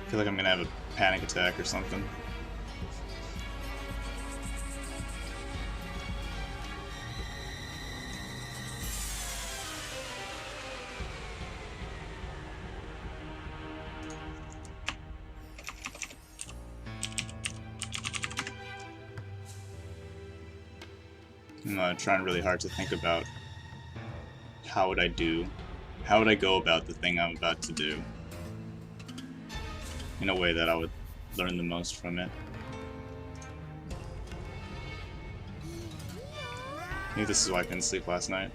I feel like I'm gonna have a panic attack or something. I'm trying really hard to think about how would I go about the thing I'm about to do in a way that I would learn the most from it. I think this is why I couldn't sleep last night.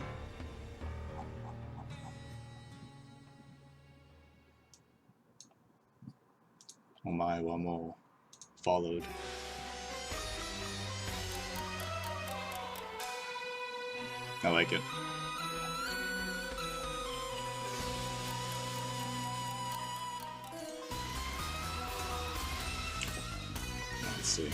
Oh my, Wamo followed. I like it. Let's see.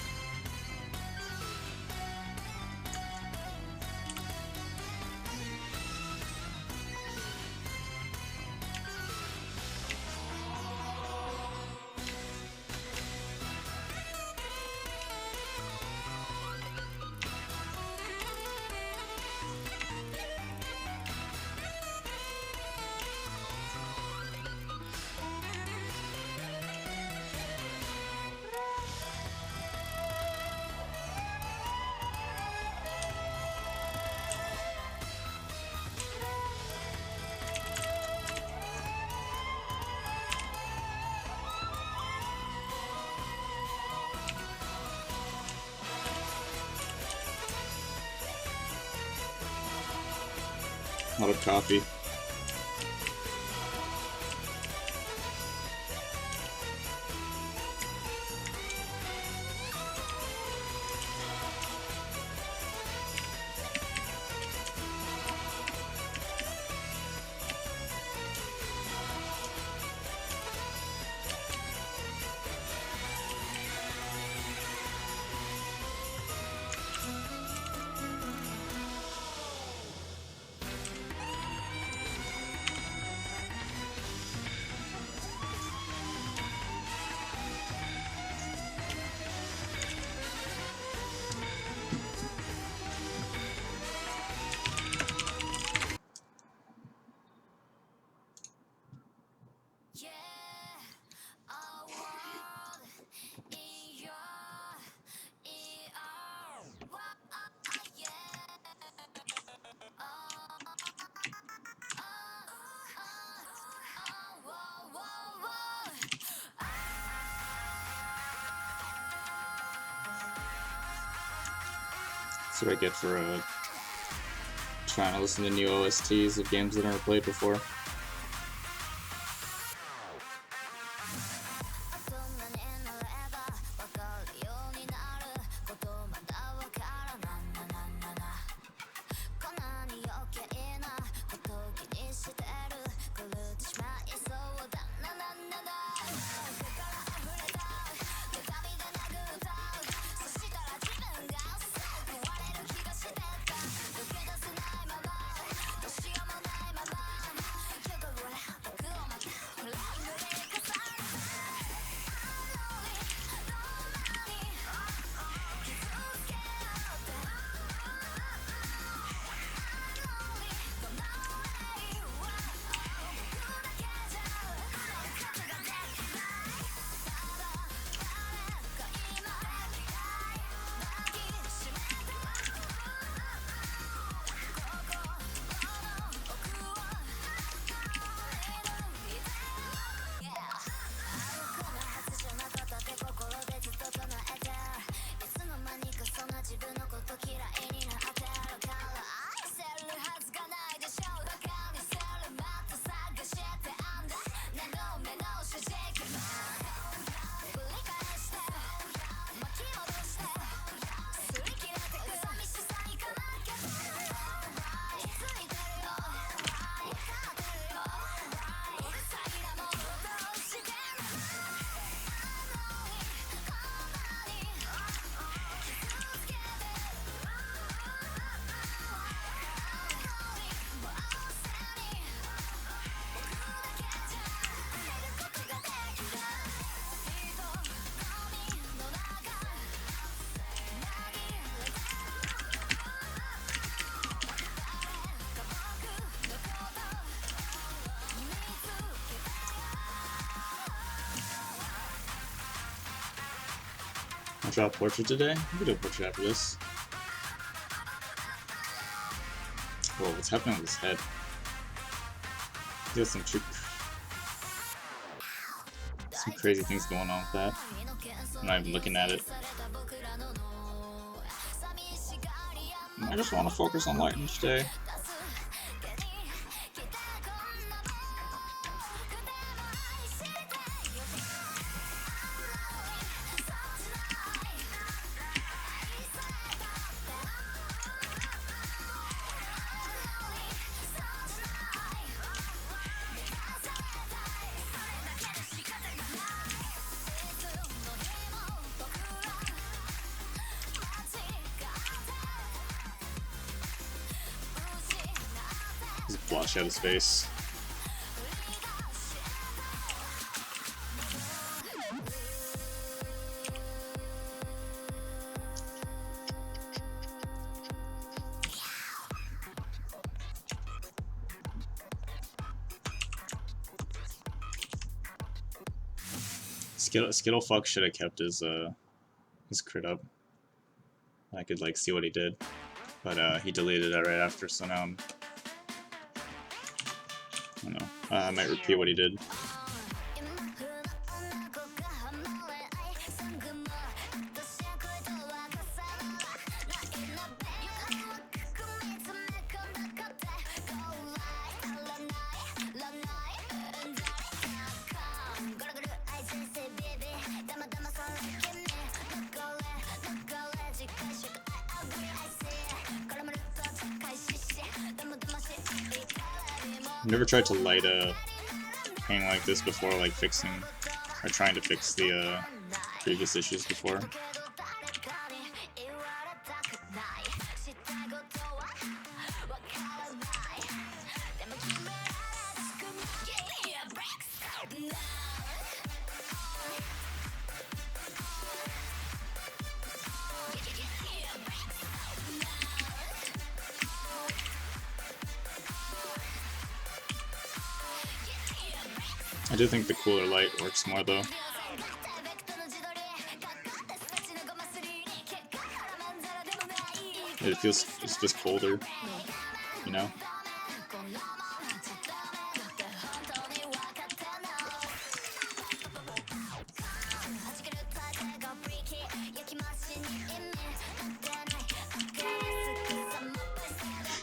A lot of coffee. That's what I get for trying to listen to new OSTs of games I've never played before. Draw a portrait today? We can do a portrait after this. Whoa, what's happening with his head? He has some crazy things going on with that. I'm not even looking at it. I just want to focus on lighting today. Just flush out his face. Skittlefuck should have kept his crit up. I could like see what he did, but he deleted it right after. So now I don't know. I might repeat what he did. I've never tried to light a painting like this before, like fixing or trying to fix the previous issues before. I do think the cooler light works more though. It feels, it's just colder, you know?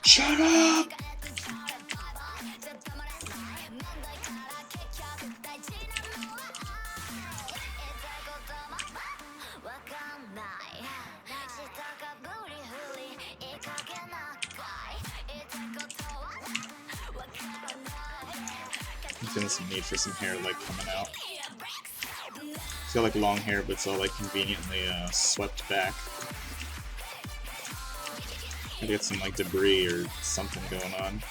Shut up! I'm feeling some need for some hair like coming out. He's got like long hair, but it's all like conveniently swept back. Maybe get some like debris or something going on.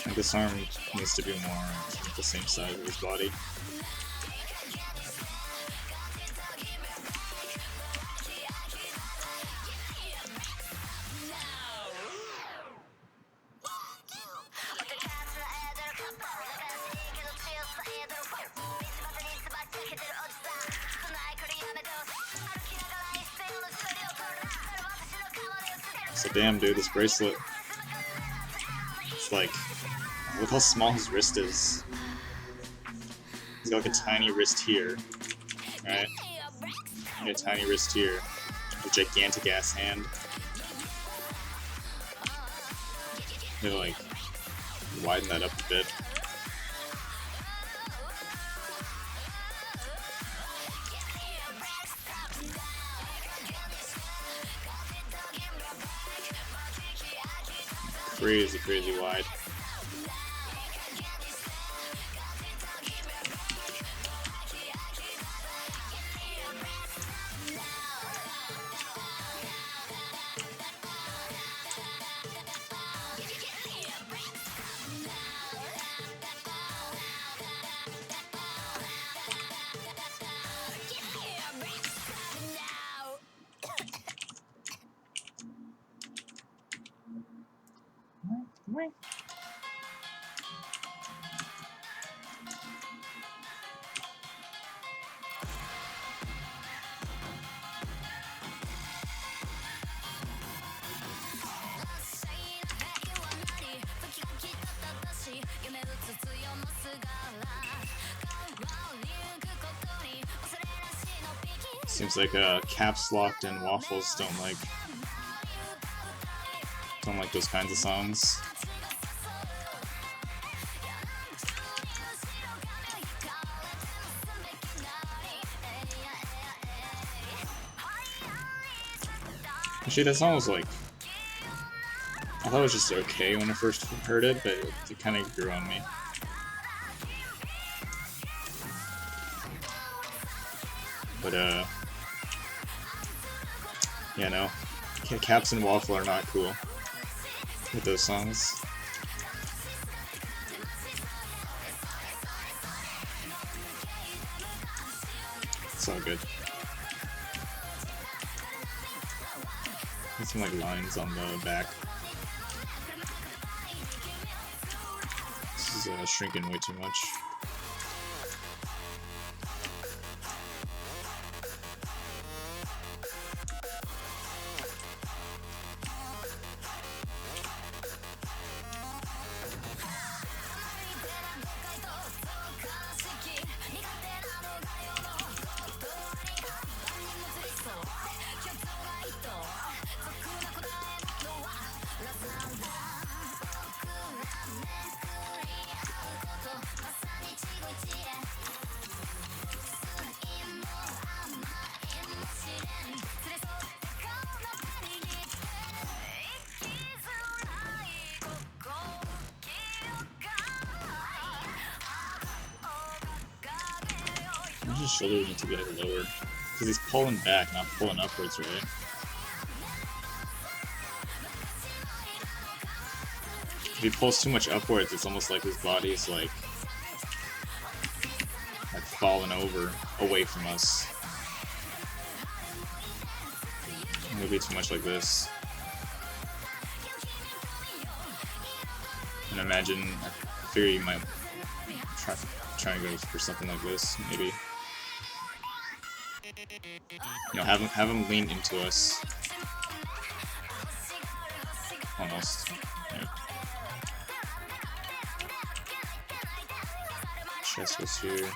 And this arm needs to be more the same size of his body. So damn, dude, this bracelet. It's like, look how small his wrist is. He's got like a tiny wrist here, right? And a tiny wrist here. A gigantic ass hand. Maybe like widen that up a bit. Crazy, crazy wide. Seems like caps locked and waffles don't like those kinds of songs. Actually, that song was like, I thought it was just okay when I first heard it, but it kind of grew on me. But yeah, no, caps and waffle are not cool with those songs. It's all good. There's some like lines on the back. This is shrinking way too much. His shoulder needs to get lowered because he's pulling back, not pulling upwards, right? If he pulls too much upwards, it's almost like his body's like falling over away from us. Maybe too much like this. And imagine, I figure you might try and go for something like this, maybe. You know, have him lean into us. Almost. Yeah. Chest was here.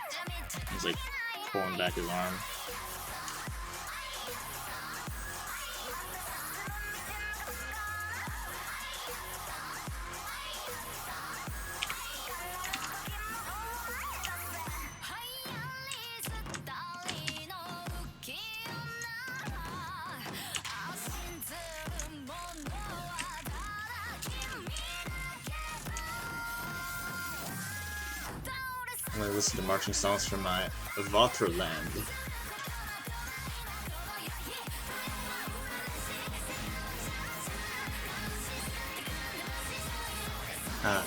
He's like pulling back his arm. I'm gonna listen to marching songs from my Vaterland.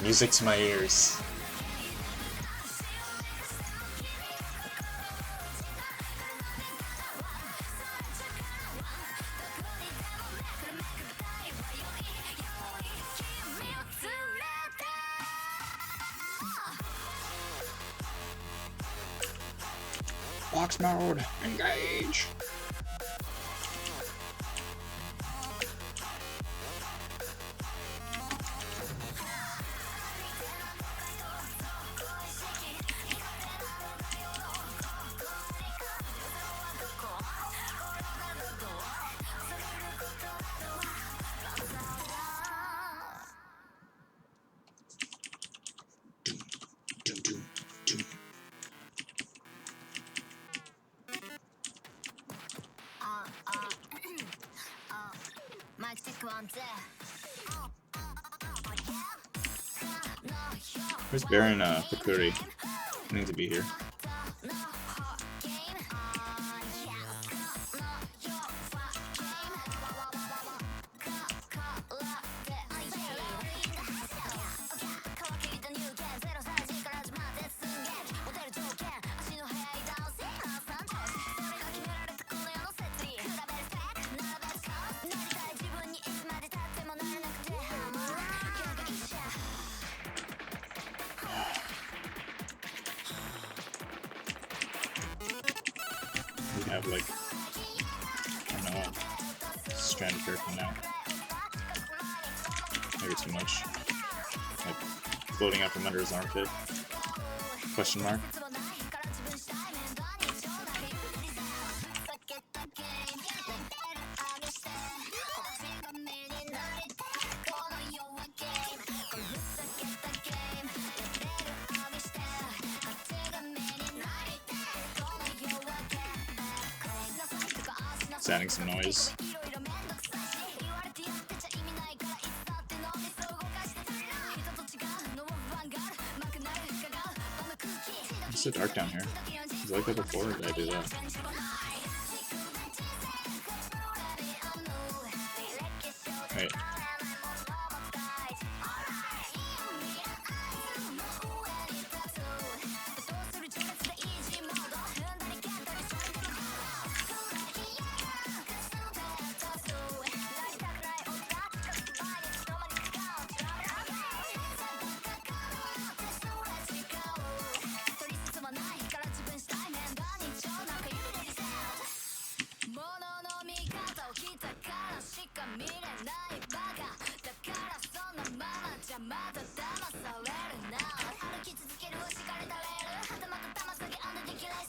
Music to my ears. Box mode, engage. Where's Baron Pakuri? I need to be here. have like, I don't know, stranded hair coming out. Maybe too much. Like floating out from under his armpit. Question mark. It's adding some noise. It's so dark down here. Was it like that before, or did I do that? Wait.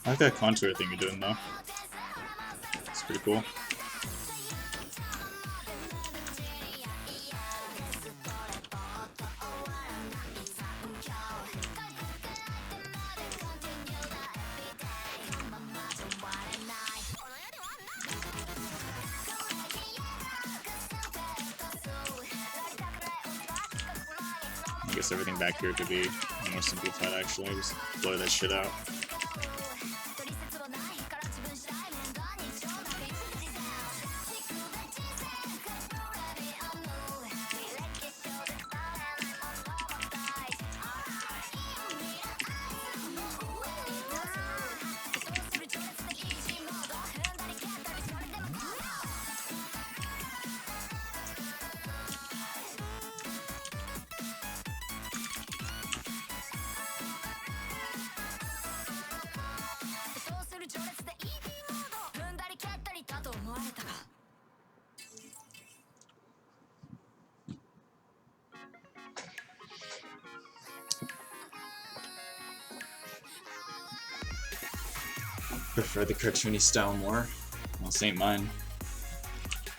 I like that contour thing you're doing though. It's pretty cool. I guess everything back here could be more simplified actually, just blur that shit out. Prefer the cartoony style more. Well, this ain't mine.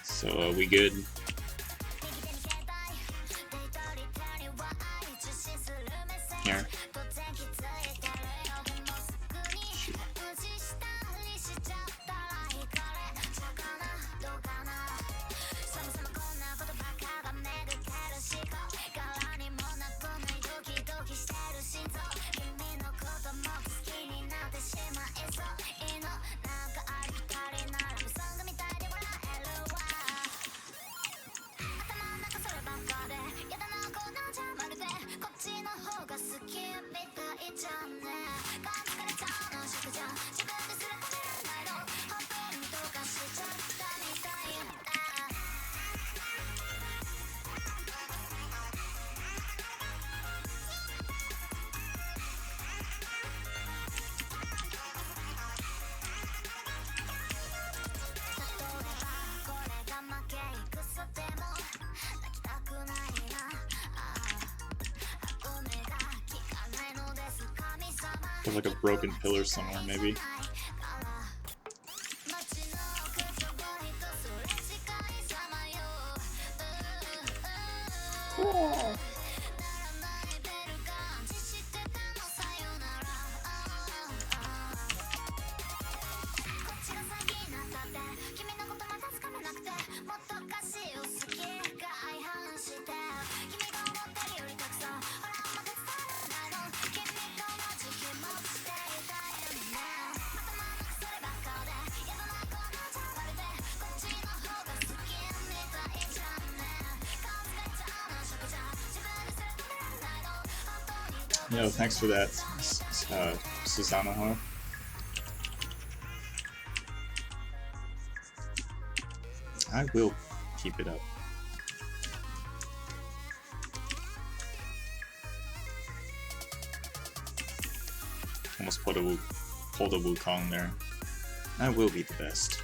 So we good. Here. There's like a broken pillar somewhere, maybe. Cool. Yo, thanks for that, Susanna. I will keep it up. Almost pulled a Wukong there. I will be the best.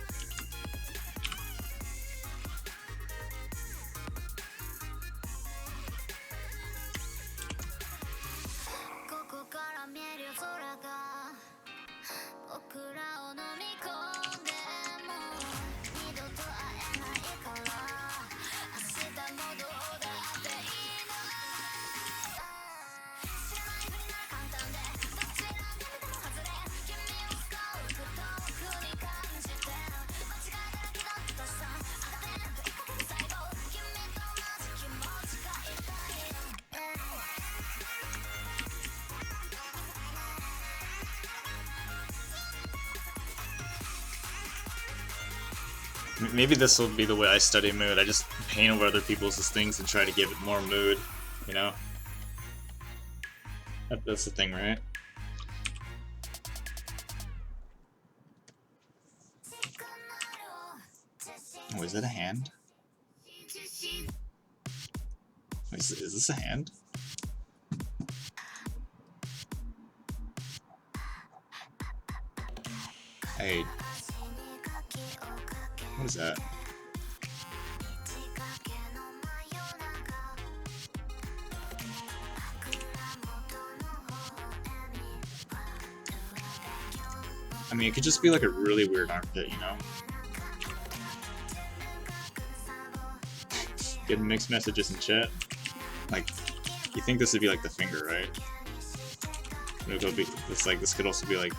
Maybe this will be the way I study mood. I just paint over other people's things and try to give it more mood, you know? That's the thing, right? Oh, is that a hand? Wait, is this a hand? Hey. What is that? I mean, it could just be like a really weird armpit, you know? Getting mixed messages in chat. Like, you think this would be like the finger, right? This could also be like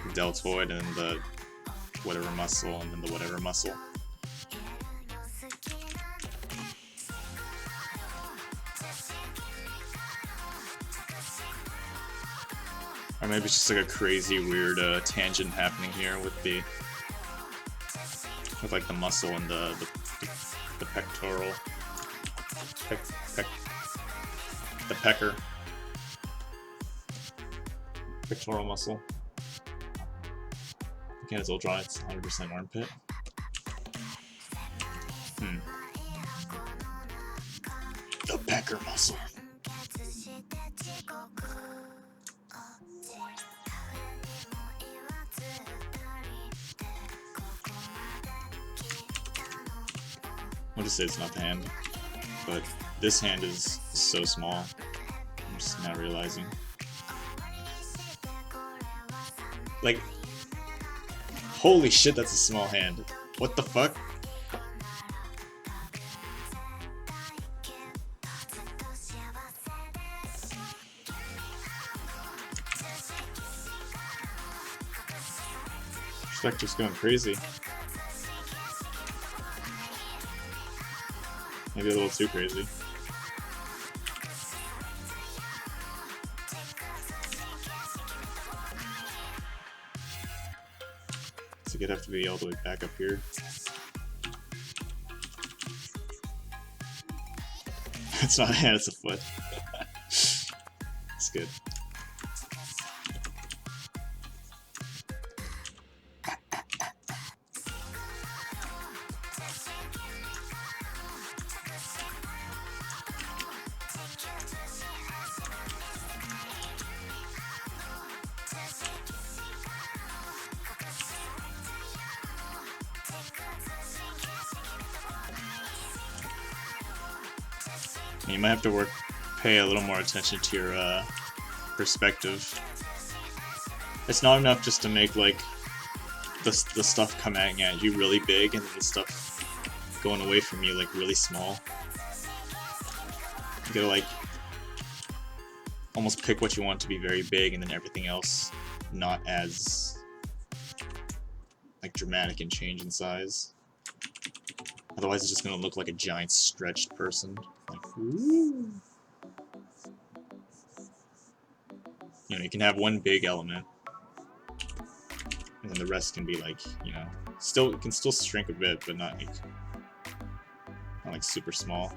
the deltoid and the whatever muscle and then the whatever muscle. Or maybe it's just like a crazy weird tangent happening here with like the muscle and the pectoral the pectoral muscle. Again, it's ultra, it's 100% armpit. The pecker muscle. I'll just say it's not the hand, but this hand is so small. I'm just not realizing. Like, holy shit, that's a small hand. What the fuck? Perspective's going crazy. Maybe a little too crazy. So you'd have to be all the way back up here. It's not a hand, it's a foot. It's good. You might have to pay a little more attention to your perspective. It's not enough just to make like the stuff coming at you really big and then the stuff going away from you like really small. You gotta like almost pick what you want to be very big and then everything else not as like dramatic in change in size. Otherwise it's just gonna look like a giant stretched person. Like, ooh. You know, you can have one big element, and then the rest can be like, you know, it can still shrink a bit, but not like super small.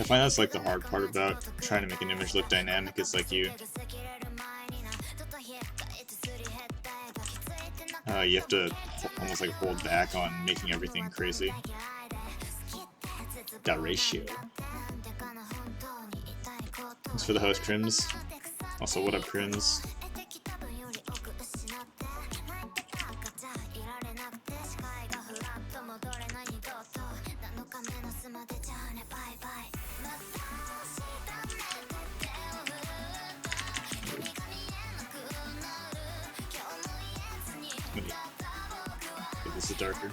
I find that's like the hard part about trying to make an image look dynamic is like you have to almost like hold back on making everything crazy. That ratio. Thanks for the host, Crims. Also, what up, Crims? This is darker.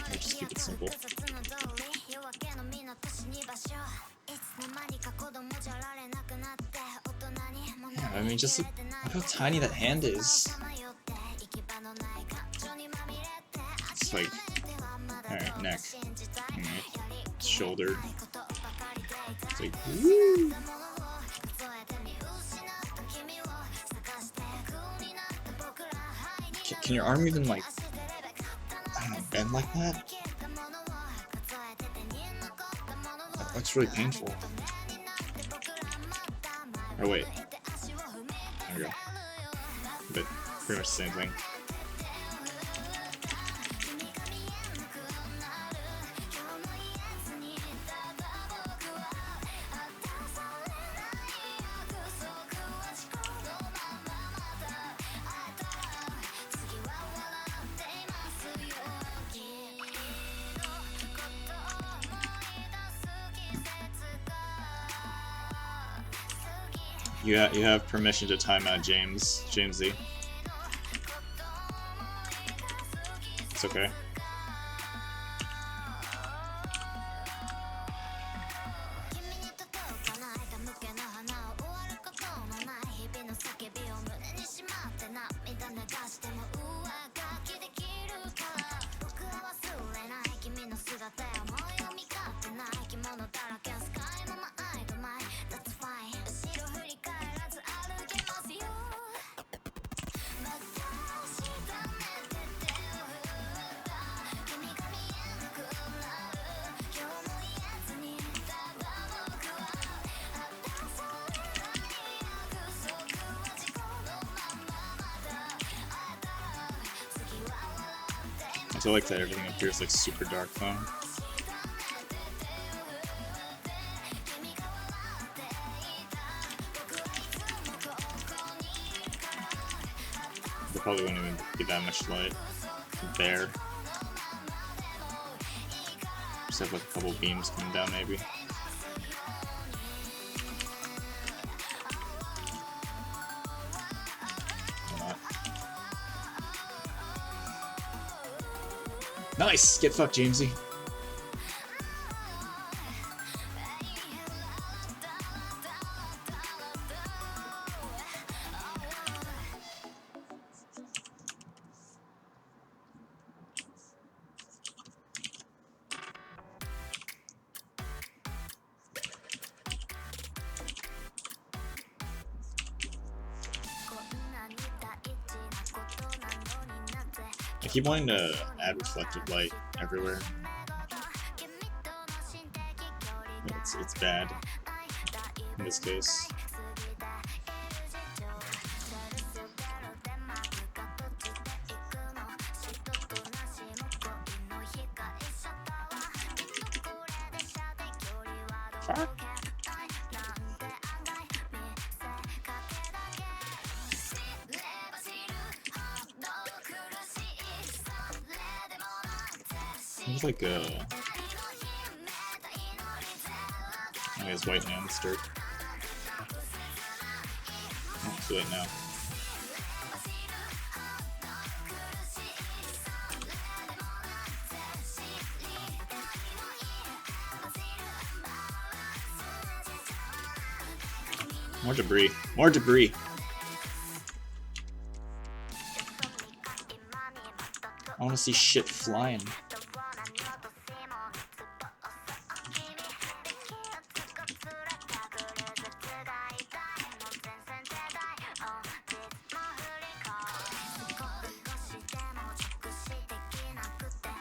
I'll just keep it simple. Yeah, I mean, just look how tiny that hand is. It's like, alright, neck. Alright, shoulder. It's like, woo! Can your arm even, like, I don't know, bend like that? That looks really painful. Oh, wait. There we go. But pretty much the same thing. You have permission to time out Jamesy. It's okay. I like that everything appears like super dark though. There probably won't even be that much light there. Just have like a couple beams coming down maybe. Nice! Get fucked, Jamesy. I keep wanting to add reflective light everywhere. It's bad in this case. Fuck. It's like a... I guess white man dirt. Oh, too late now. More debris. More debris. I want to see shit flying.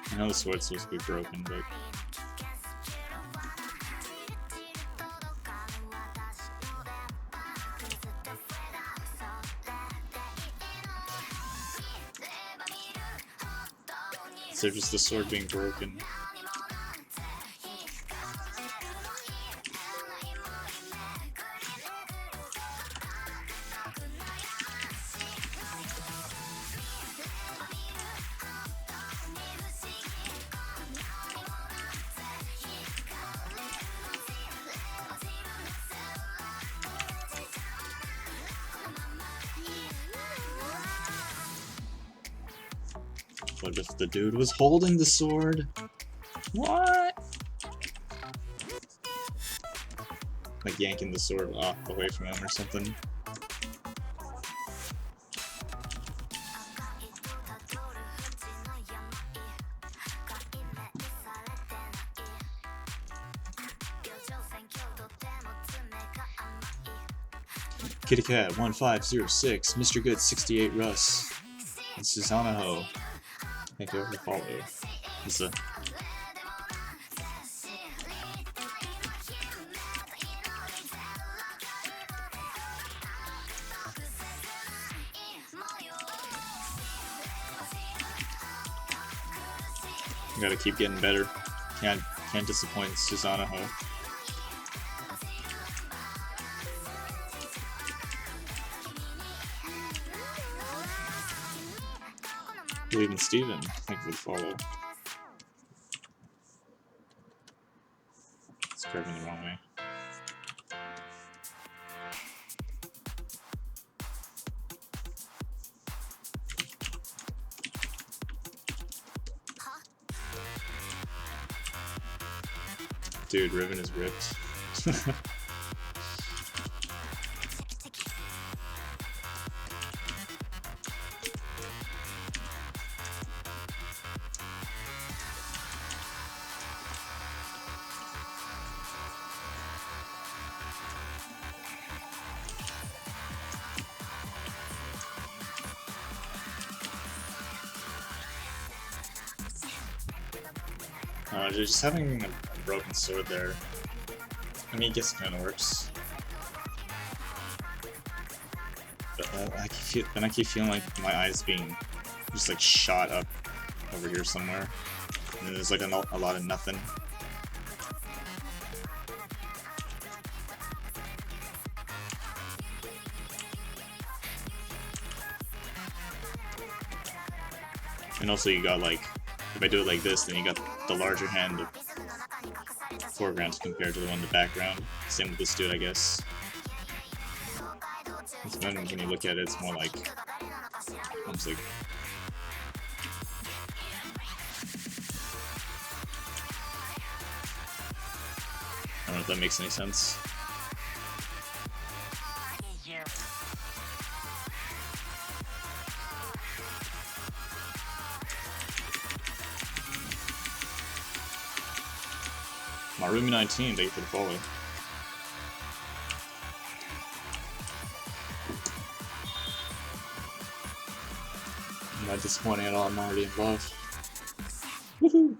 I know the sword's supposed to be broken, but... Instead of just the sword being broken. What if the dude was holding the sword? What? Like yanking the sword off away from him or something. Kitty Cat 1506, Mr. Good 68 Russ, and Susanna Thank you for the follow. It's a gotta keep getting better. Can't disappoint Susanna. Believe in Steven. Thank you for the follow. It's curving the wrong way. Dude, Riven is ripped. Just having a broken sword there, I mean, I guess it kind of works. But I keep feeling like my eyes being just like shot up over here somewhere, and then there's like a lot of nothing. And also you got like, if I do it like this, then you got the larger hand of foreground compared to the one in the background. Same with this dude, I guess. So then when you look at it, it's more like almost like I don't know if that makes any sense. Marumi19, thank you for the follow. I'm not disappointing at all, I'm already in love. Woohoo!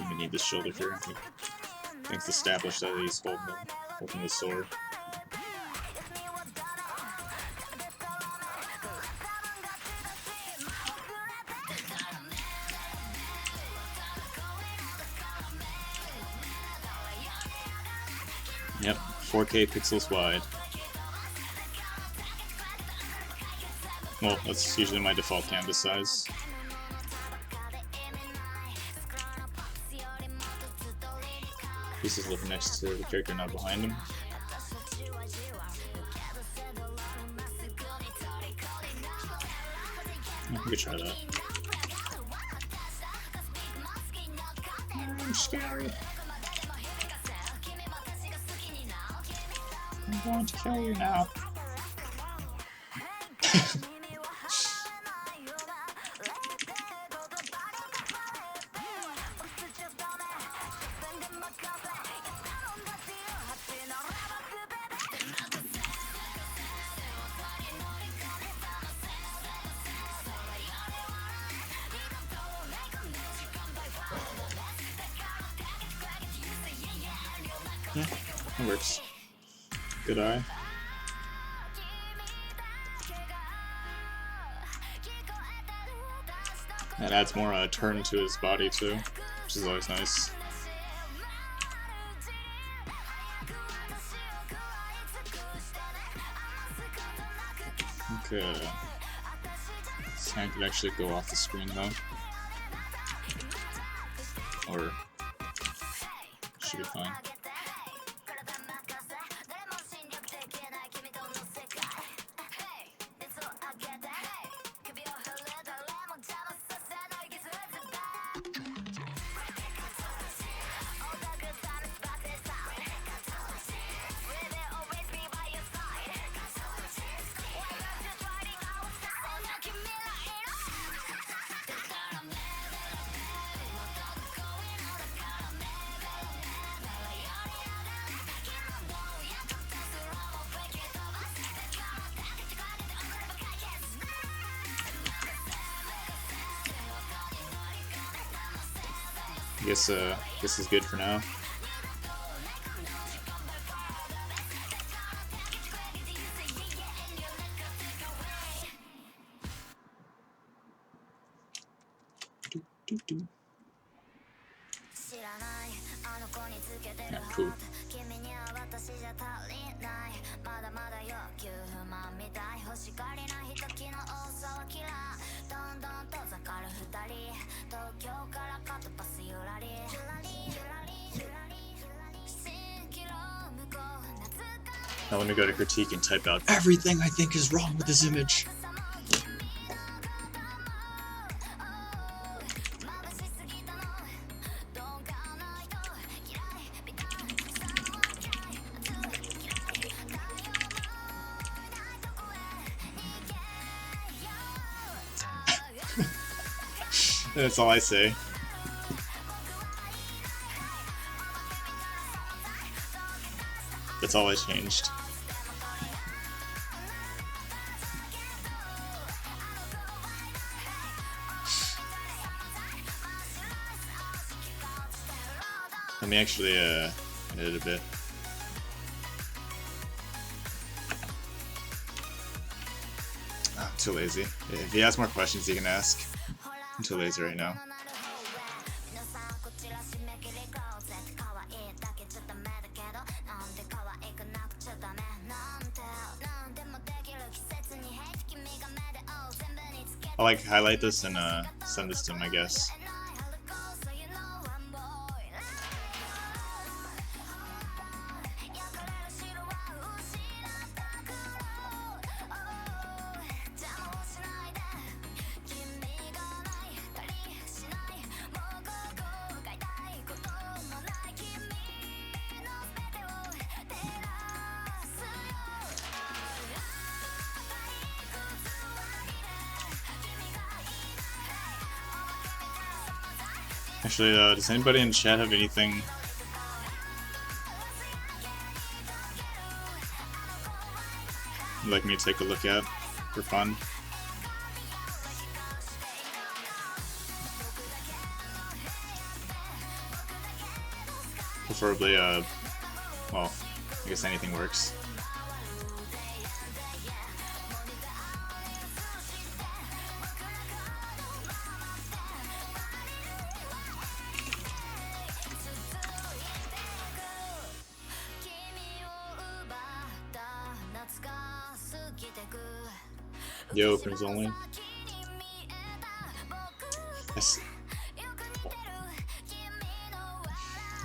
We need this shoulder here. I think it's established that he's holding the sword. Yep, 4K pixels wide. Well, that's usually my default canvas size. This is looking next to the character, not behind him. We could try that. I'm scary. I'm going to kill you now. Yeah, it works. Good eye. That adds more turn to his body too, which is always nice. Okay. This hand could actually go off the screen though. Or should be fine. I guess this is good for now. Yeah, cool. Now let me go to critique and type out everything I think is wrong with this image. That's all I say. That's all I changed. Let me actually edit a bit. I'm too lazy. If he has more questions, he can ask. I'm too lazy right now. I'll like highlight this and send this to him, I guess. Actually, does anybody in chat have anything you'd like me to take a look at for fun? Preferably, well, I guess anything works. Yo, friends only.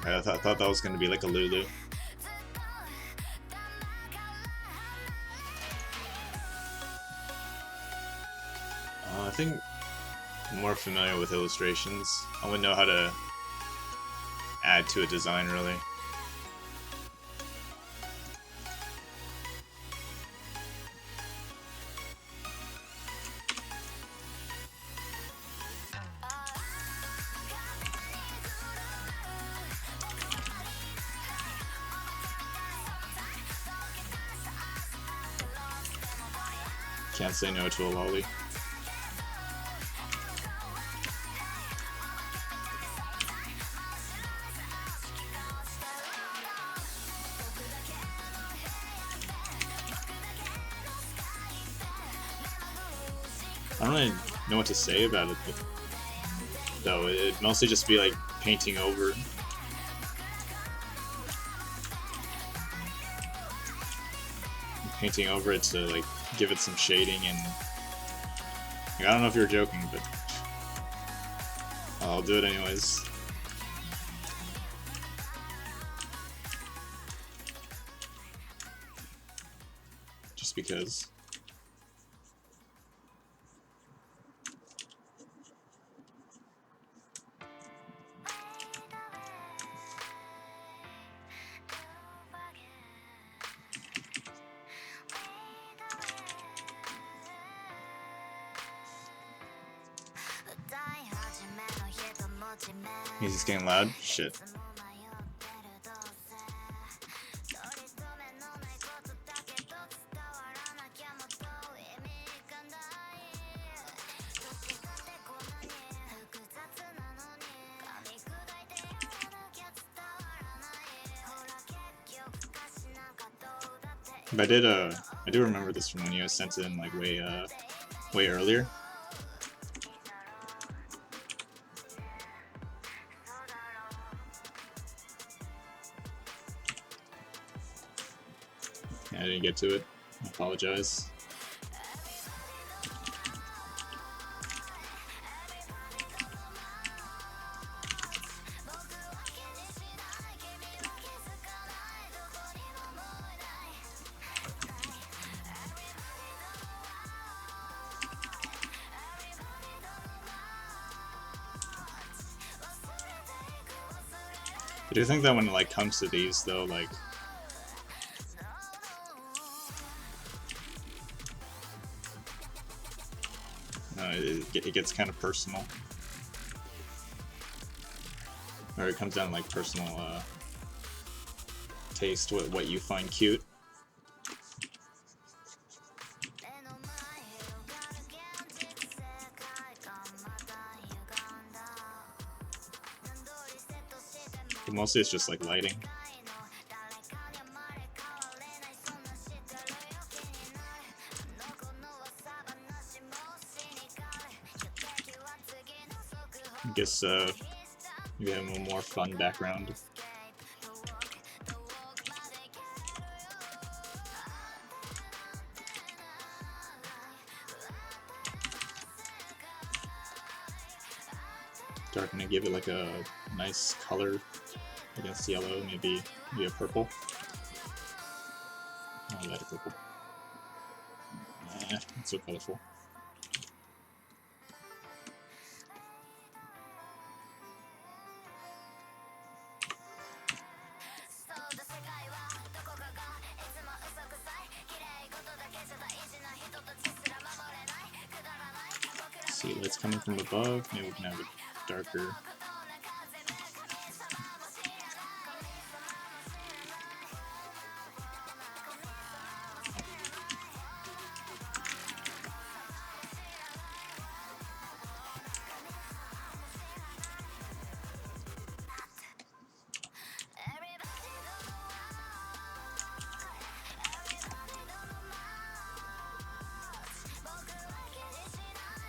I thought that was gonna be like a Lulu. I think I'm more familiar with illustrations. I wouldn't know how to add to a design really. Can't say no to a lolly. I don't really know what to say about it, but though it'd mostly just be like painting over. Painting over it to like give it some shading and like, I don't know if you're joking, but I'll do it anyways. Just because. Music's getting loud? Shit. But I do remember this from when you sent it in like way earlier. Yeah, I didn't get to it. I apologize. I do think that when it like comes to these though, like it gets kind of personal, or it comes down to like personal taste, what you find cute. But mostly it's just like lighting. I guess maybe have a more fun background. Starting to give it like a nice color against yellow, maybe a purple. Oh, light purple. Nah, not so colorful. See, light's coming from above. Maybe we can have it darker.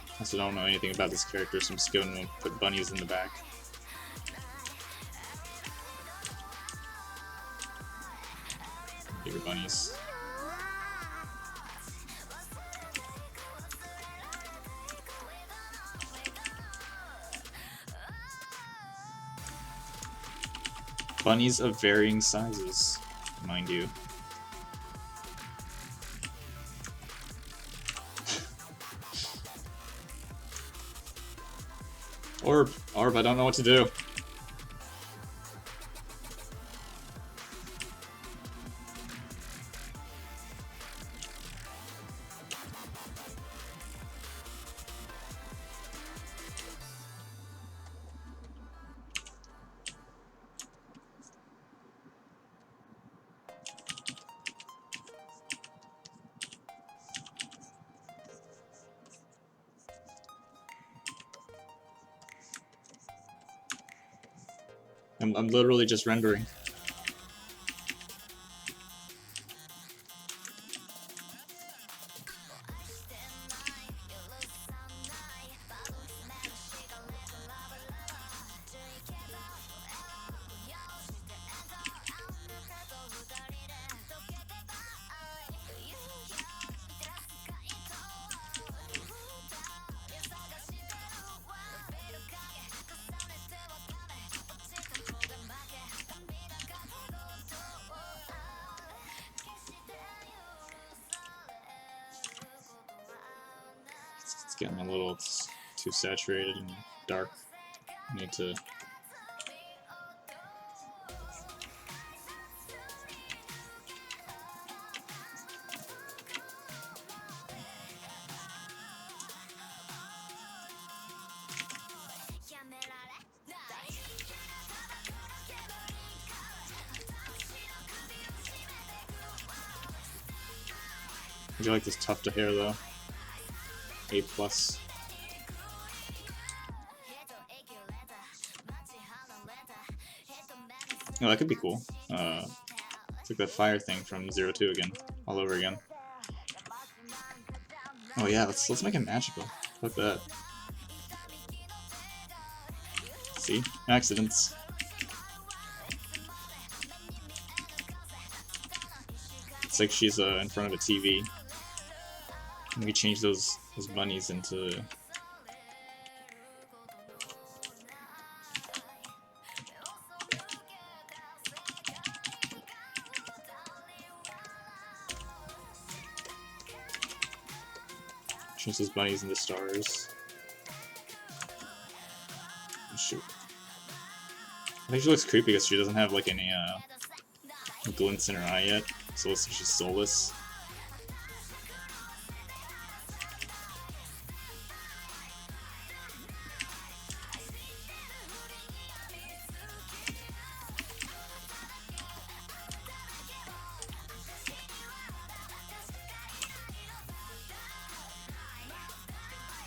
I also don't know anything about this character, so I'm just going to put bunnies in the back. Bigger bunnies. Bunnies of varying sizes, mind you. Orb, I don't know what to do. I'm literally just rendering. getting a little too saturated and dark. I need to... I do like this tuft of hair though. A+. Oh, that could be cool. It's like that fire thing from 02 again, all over again. Oh yeah, let's make it magical. Fuck that. See? Accidents. It's like she's in front of a TV. And we change those bunnies into... Change those bunnies into stars. Oh, shoot. I think she looks creepy because she doesn't have like any glints in her eye yet, so it looks like she's soulless.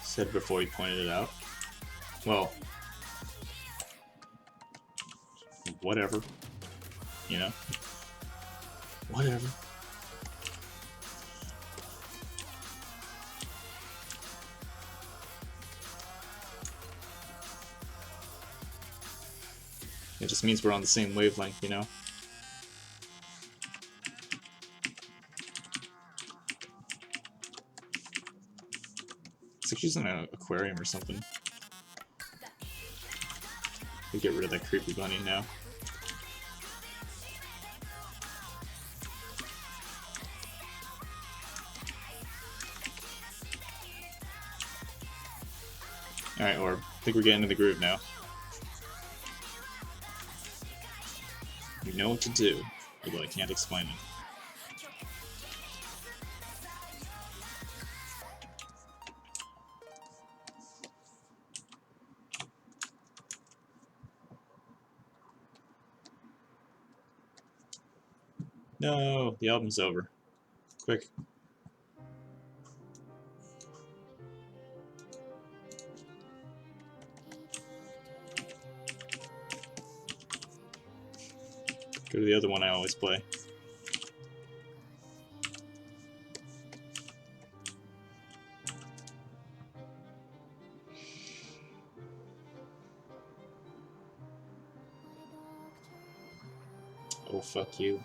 Said before he pointed it out. Well, whatever. You know? Whatever. It just means we're on the same wavelength, you know? It's like she's in an aquarium or something. We get rid of that creepy bunny now. Alright, Orb. I think we're getting into the groove now. You know what to do, although I can't explain it. No, the album's over. Quick. Go to the other one I always play. Oh, fuck you.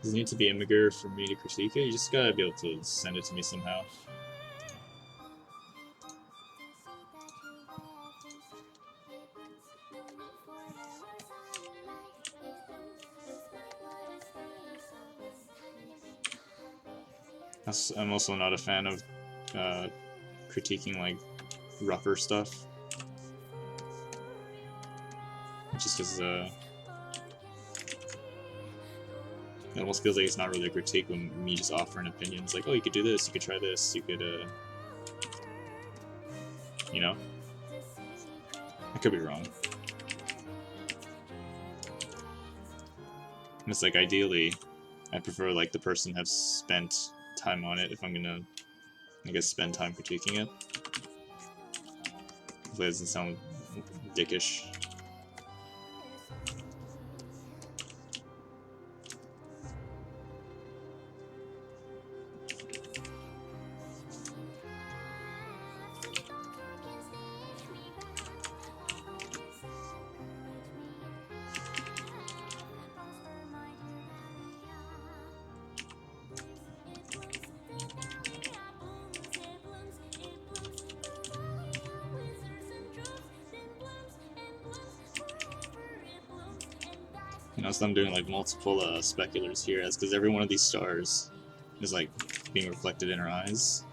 Does it need to be Imgur for me to critique it? You just gotta be able to send it to me somehow. I'm also not a fan of critiquing like rougher stuff. Just because it almost feels like it's not really a critique when me just offering opinions like, oh, you could do this, you could try this, you could, you know? I could be wrong. And it's like, ideally, I prefer like the person have spent time on it if I'm gonna, I guess, spend time critiquing it. Hopefully it doesn't sound dickish. You know, so I'm doing like multiple speculars here, as because every one of these stars is like being reflected in her eyes.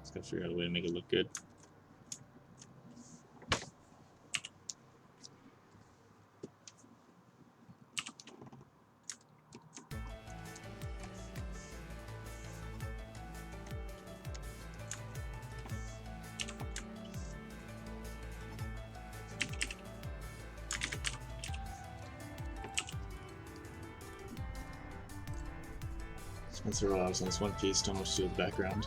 Just gotta figure out a way to make it look good. Spencer Ross on this one piece, don't much to do with the background.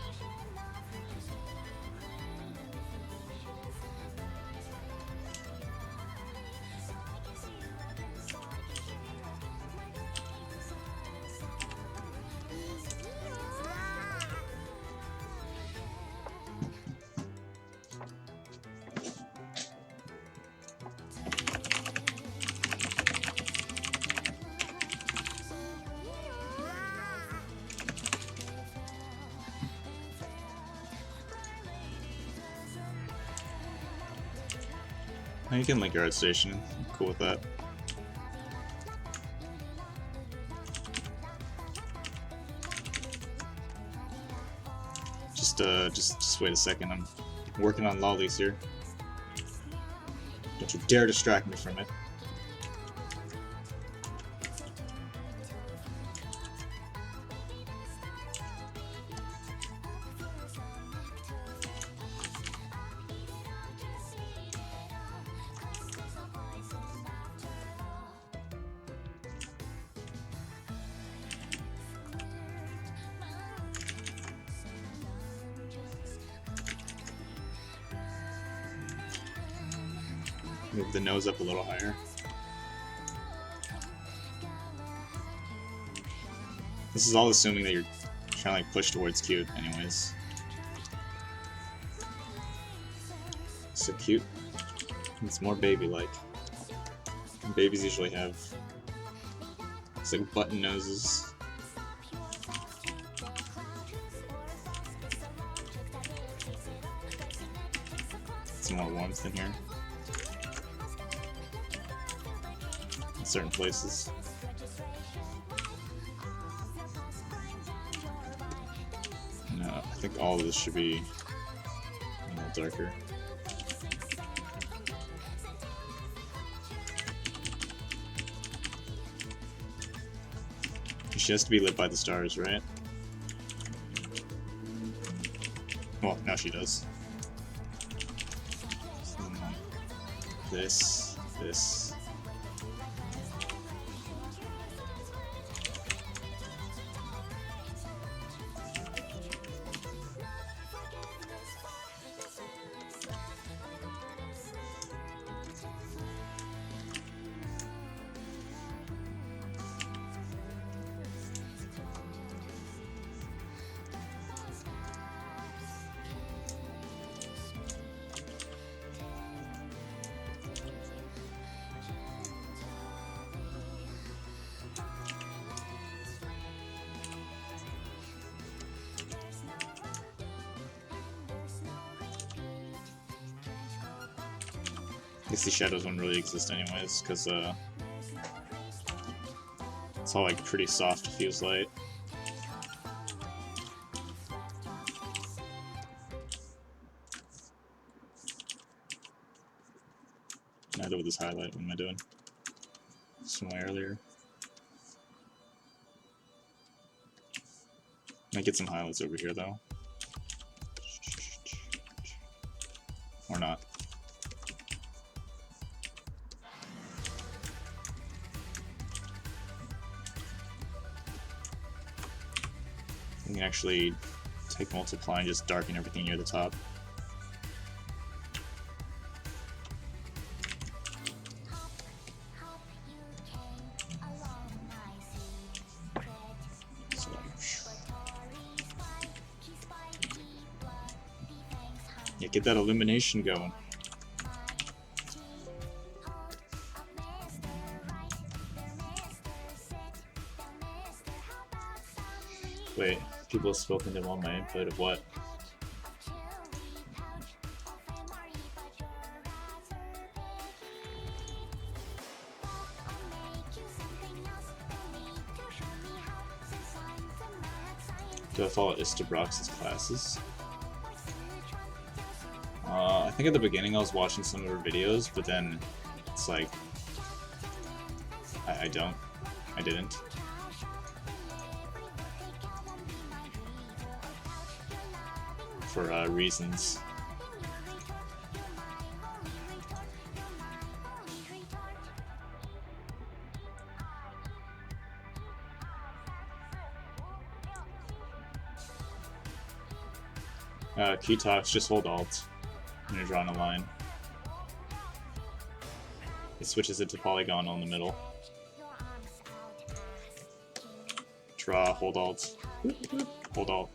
You can link your art station. I'm cool with that. Just wait a second. I'm working on lollies here. Don't you dare distract me from it. Move the nose up a little higher. This is all assuming that you're trying to like push towards cute anyways. So cute. It's more baby-like. Babies usually have it's like button noses. Some more warmth in here. Certain places. No, I think all of this should be a little darker. She has to be lit by the stars, right? Well, now she does. So, this. I guess these shadows wouldn't really exist anyways, because it's all like pretty soft diffuse light. I do with this highlight. What am I doing? Some way earlier. Might get some highlights over here though. Or not. You can actually take multiply and just darken everything near the top. So, yeah, get that illumination going. Wait, people have spoken to him on my input of what? Do I follow Istabrox's classes? I think at the beginning I was watching some of her videos, but then it's like I didn't. For reasons. Key talks, just hold Alt when you're drawing a line. It switches it to polygonal in the middle. Draw, hold Alt, hold Alt.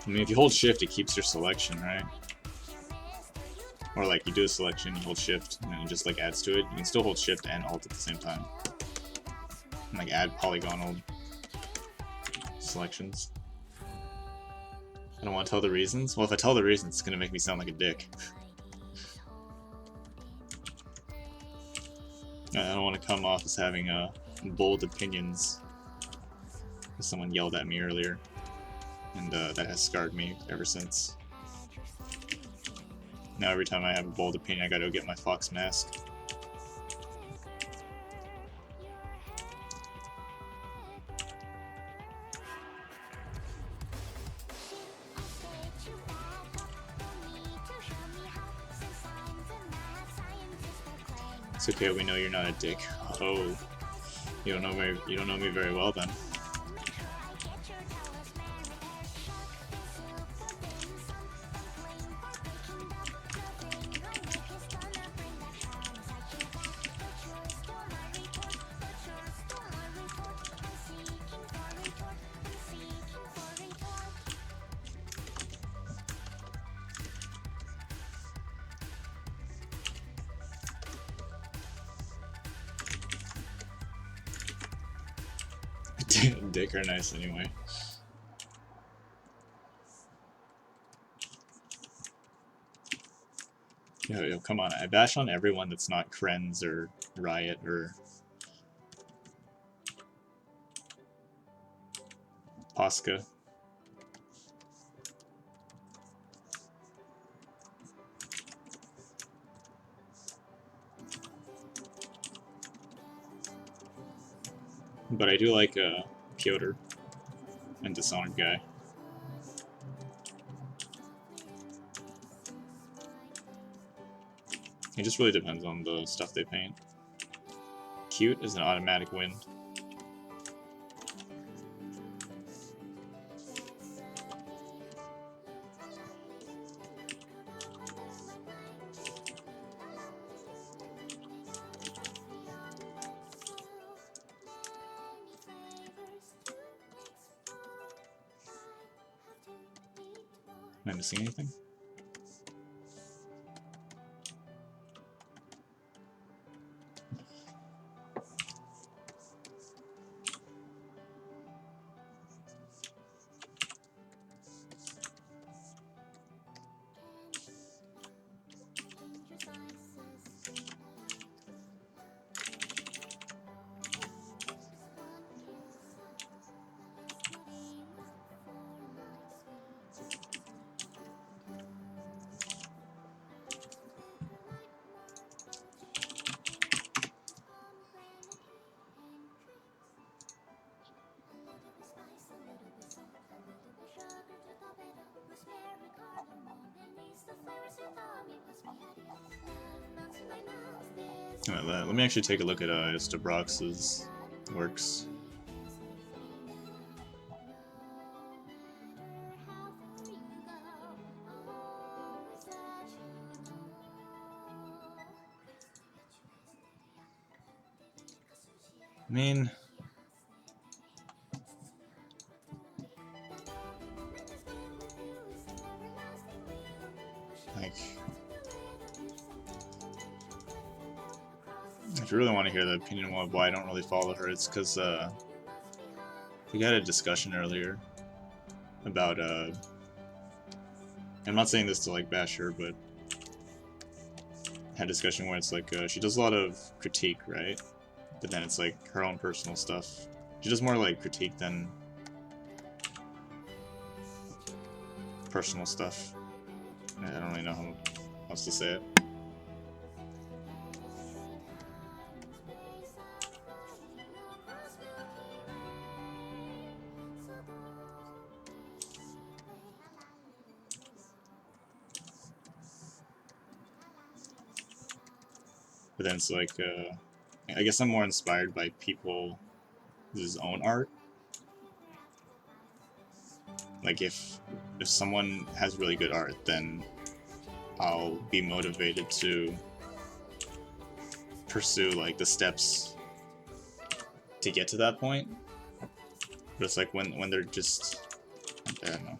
I mean, if you hold Shift, it keeps your selection, right? Or like, you do a selection, you hold Shift, and then it just like adds to it. You can still hold Shift and Alt at the same time. And like add polygonal selections. I don't want to tell the reasons. Well, if I tell the reasons, it's gonna make me sound like a dick. I don't want to come off as having bold opinions. Someone yelled at me earlier, and that has scarred me ever since. Now every time I have a bold opinion, I gotta go get my fox mask. It's okay, we know you're not a dick. Oh, you don't know me very well then. Dick are nice anyway. Yo, come on, I bash on everyone that's not Krenz or Riot or Posca. But I do like Piotr and Dishonored guy. It just really depends on the stuff they paint. Cute is an automatic win. Am I missing anything? Alright, let me actually take a look at Istabrox's works. I mean, like, if you really want to hear the opinion of why I don't really follow her, it's because we had a discussion earlier about I'm not saying this to like bash her, but had a discussion where it's like she does a lot of critique, right? But then it's like her own personal stuff. She does more like critique than personal stuff. I don't really know how else to say it. But then it's like, I guess I'm more inspired by people's own art. Like if someone has really good art, then I'll be motivated to pursue like the steps to get to that point. But it's like when they're just, I don't know.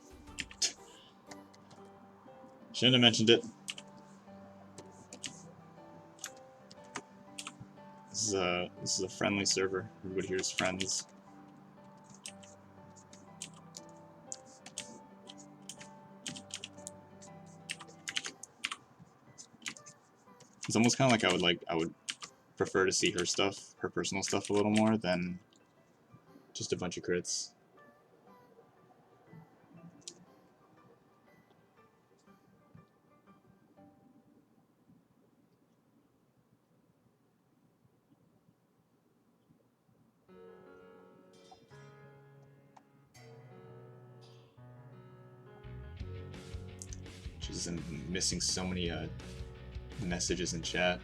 Shouldn't have mentioned it. This is a friendly server. Everybody here is friends. It's almost kind of like I would prefer to see her stuff, her personal stuff, a little more than just a bunch of crits. She's missing so many messages in chat.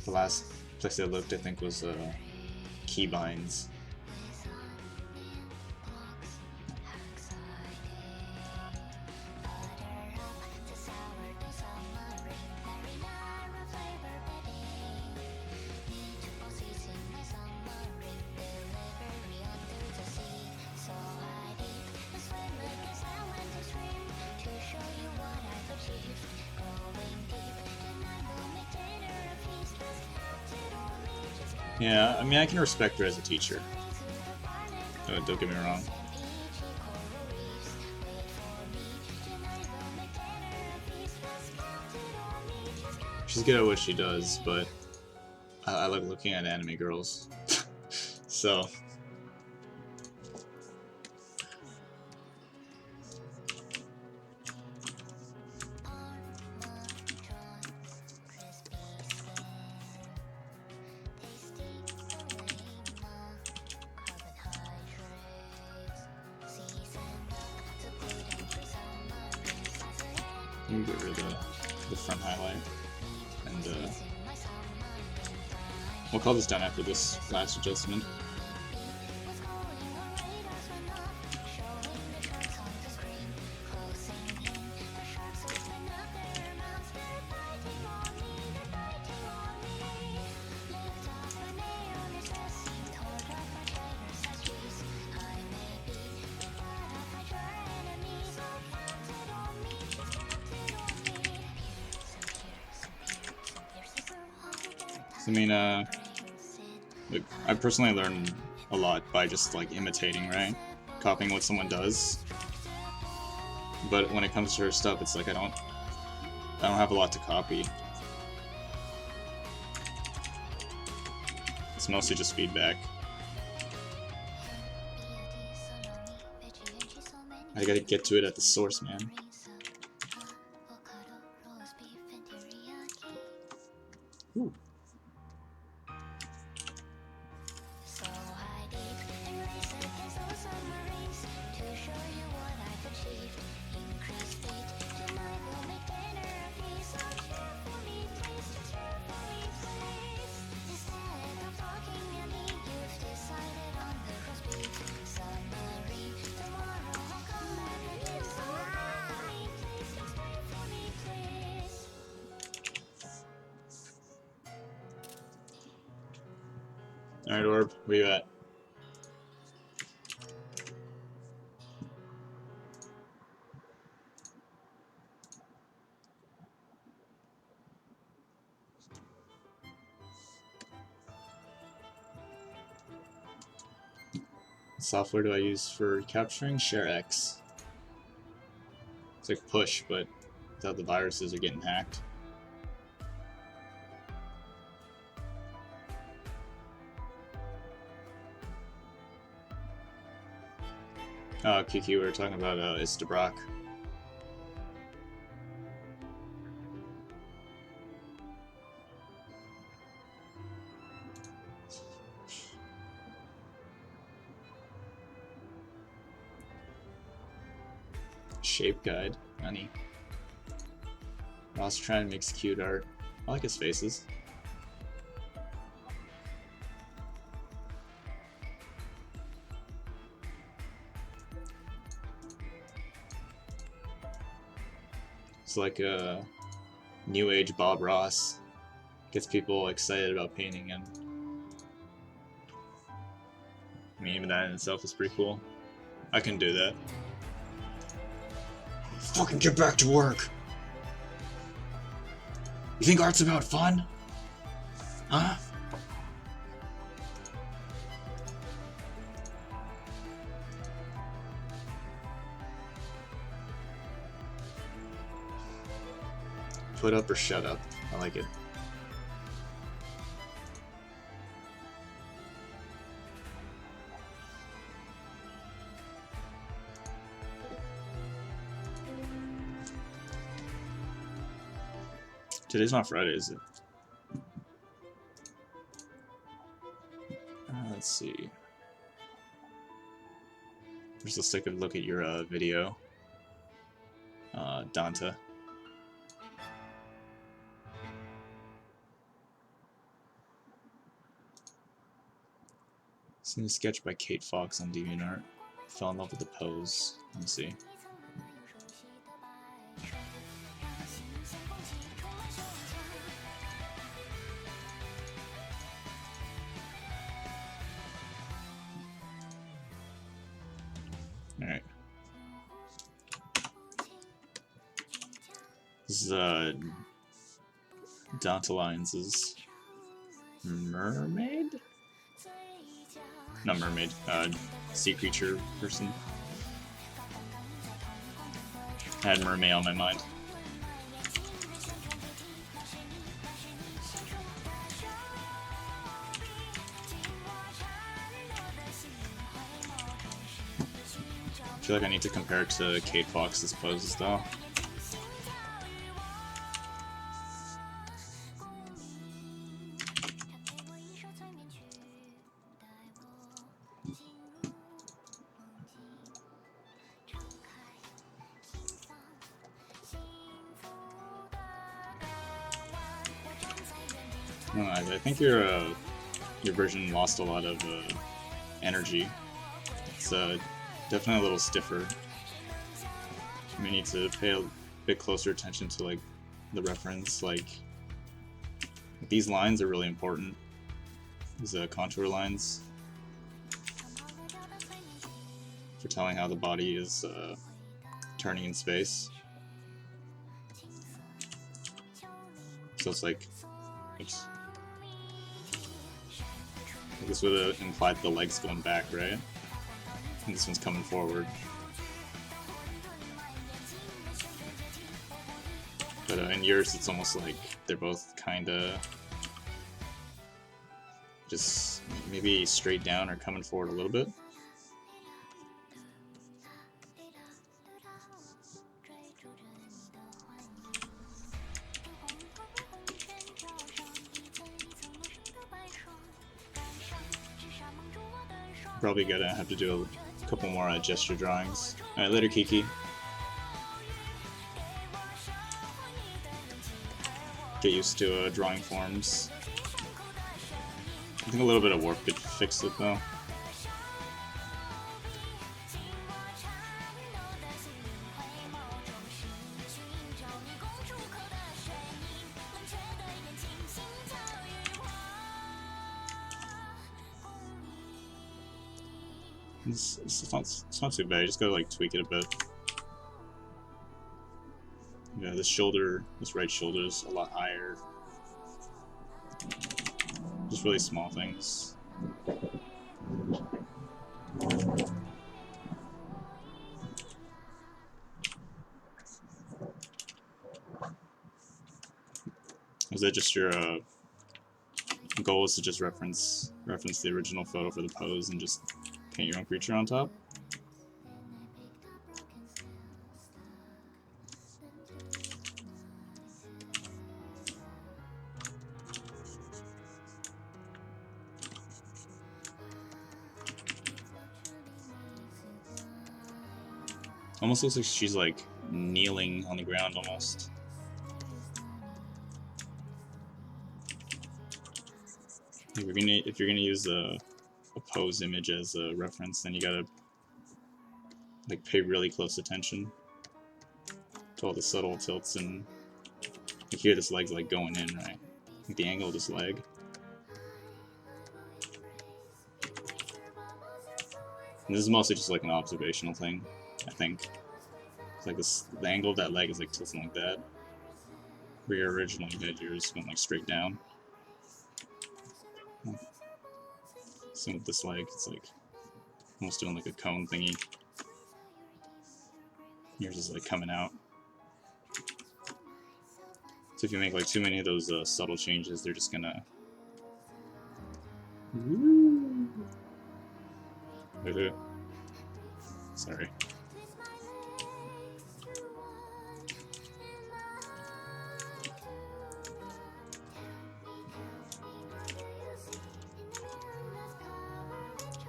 The last place I looked, I think, was keybinds. Yeah, I mean, I can respect her as a teacher. Don't get me wrong. She's good at what she does, but I like looking at anime girls. So... Let me get rid of the front highlight, and we'll call this done after this last adjustment. I mean, look, I personally learned a lot by just like imitating, right? Copying what someone does. But when it comes to her stuff, it's like I don't have a lot to copy. It's mostly just feedback. I gotta get to it at the source, man. Ooh. Alright, Orb, where you at? What software do I use for capturing? Share X. It's like push, but without the viruses are getting hacked. Kiki, we were talking about Istabrak. Shape guide, honey. Ross trying makes cute art. I like his faces. It's like a new age Bob Ross. Gets people excited about painting, and I mean, even that in itself is pretty cool. I can do that. Fucking get back to work! You think art's about fun? Huh? Put up or shut up. I like it. Today's not Friday, is it? Let's see. Let's take a look at your video, Danta. Seen a sketch by Kate Fox on DeviantArt. Fell in love with the pose. Let me see. Alright. This is Dantalines' mermaid? Not mermaid, sea creature person. I had mermaid on my mind. I feel like I need to compare it to Kate Fox's poses though. I think your version lost a lot of energy. It's definitely a little stiffer. We need to pay a bit closer attention to like the reference. Like these lines are really important. These contour lines for telling how the body is turning in space. So it's like, oops. This would have implied the legs going back, right? And this one's coming forward. But in yours, it's almost like they're both kinda just maybe straight down or coming forward a little bit. Probably gonna have to do a couple more gesture drawings. Alright, later, Kiki. Get used to drawing forms. I think a little bit of work could fix it though. It's not too bad, you just gotta like tweak it a bit. Yeah, this shoulder, this right shoulder is a lot higher. Just really small things. Is that just your goal is to just reference the original photo for the pose and just paint your own creature on top? Almost looks like she's like kneeling on the ground almost. If you're gonna use a pose image as a reference, then you gotta like pay really close attention to all the subtle tilts, and you hear this leg's like going in, right? Like the angle of this leg. And this is mostly just like an observational thing, I think. It's like the angle of that leg is like tilting like that. Where your original head yours went like straight down. Same with this leg, it's like almost doing like a cone thingy. Yours is like coming out. So if you make like too many of those subtle changes, they're just gonna. Sorry.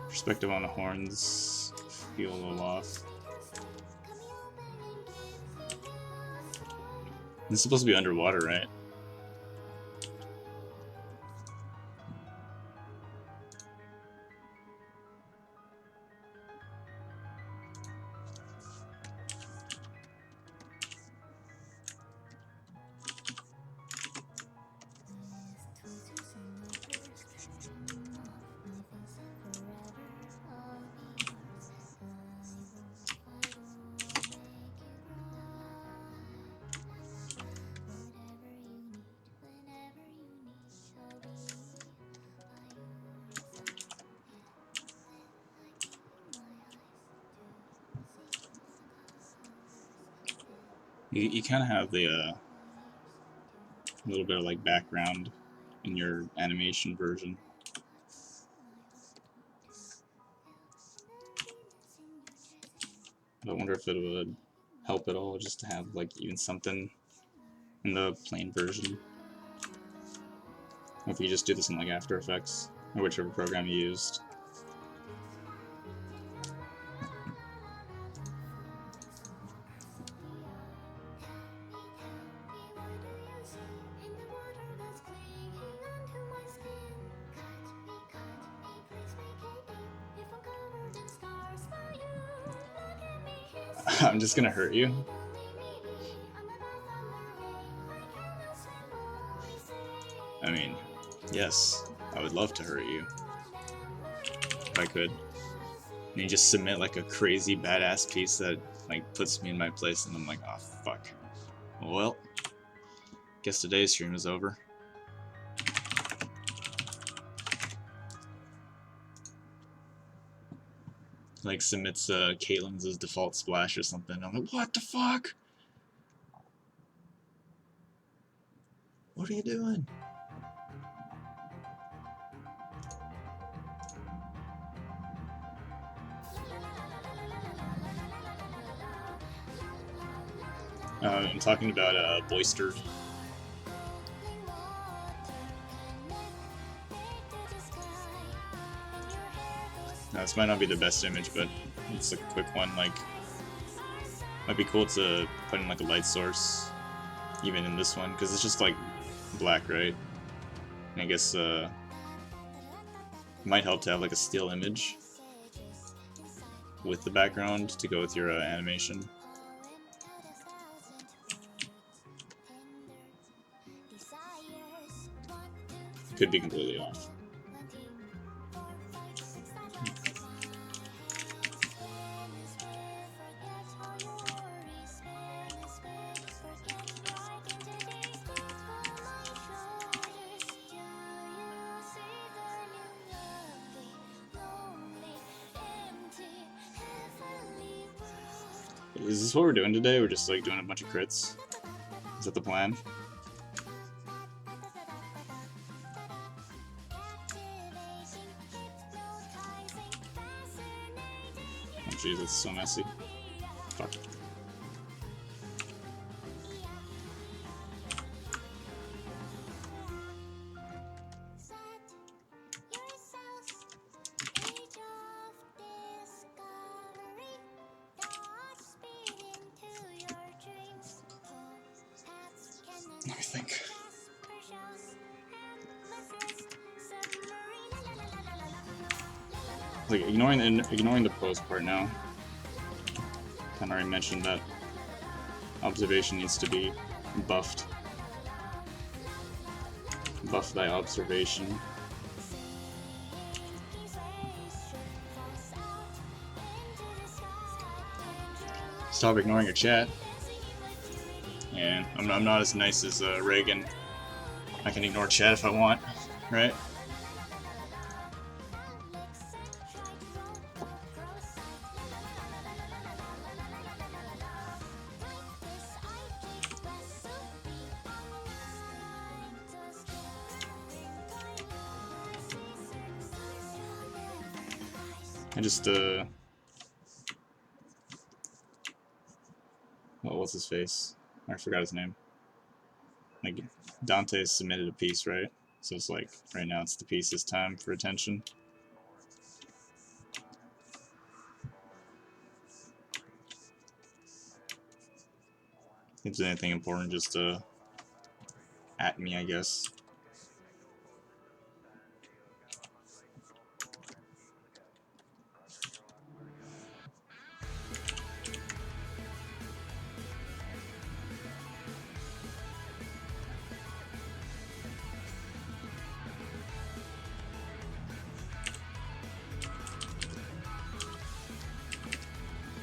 Perspective on the horns feel a little off. This is supposed to be underwater, right? You kind of have the little bit of like background in your animation version. I wonder if it would help at all just to have like even something in the plain version. Or if you just do this in like After Effects or whichever program you used. I'm just gonna hurt you. I mean, yes, I would love to hurt you. If I could. And you just submit like a crazy badass piece that like puts me in my place, and I'm like, oh fuck. Well, guess today's stream is over. Like submits Caitlin's default splash or something. I'm like, what the fuck? What are you doing? I'm talking about Boister. Now, this might not be the best image, but it's a quick one. Like, might be cool to put in like a light source, even in this one, because it's just like black, right? And I guess it might help to have like a still image with the background to go with your animation. Could be completely off. Is this what we're doing today? We're just like doing a bunch of crits? Is that the plan? Oh jeez, it's so messy. Fuck. Let me think. Like ignoring the pose part now. Kind of already mentioned that observation needs to be buffed. Buff thy observation. Stop ignoring your chat. And I'm not as nice as Reagan. I can ignore chat if I want, right? I just well, what's his face? I forgot his name. Like, Dante submitted a piece, right? So it's like, right now it's the piece's time for attention. If there's anything important, just at me, I guess.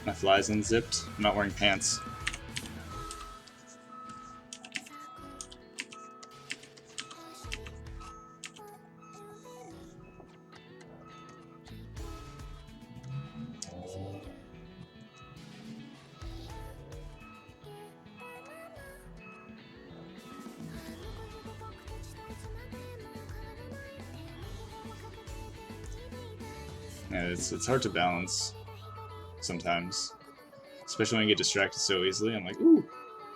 My fly's unzipped. I'm not wearing pants. Yeah, it's hard to balance sometimes. Especially when you get distracted so easily. I'm like, ooh,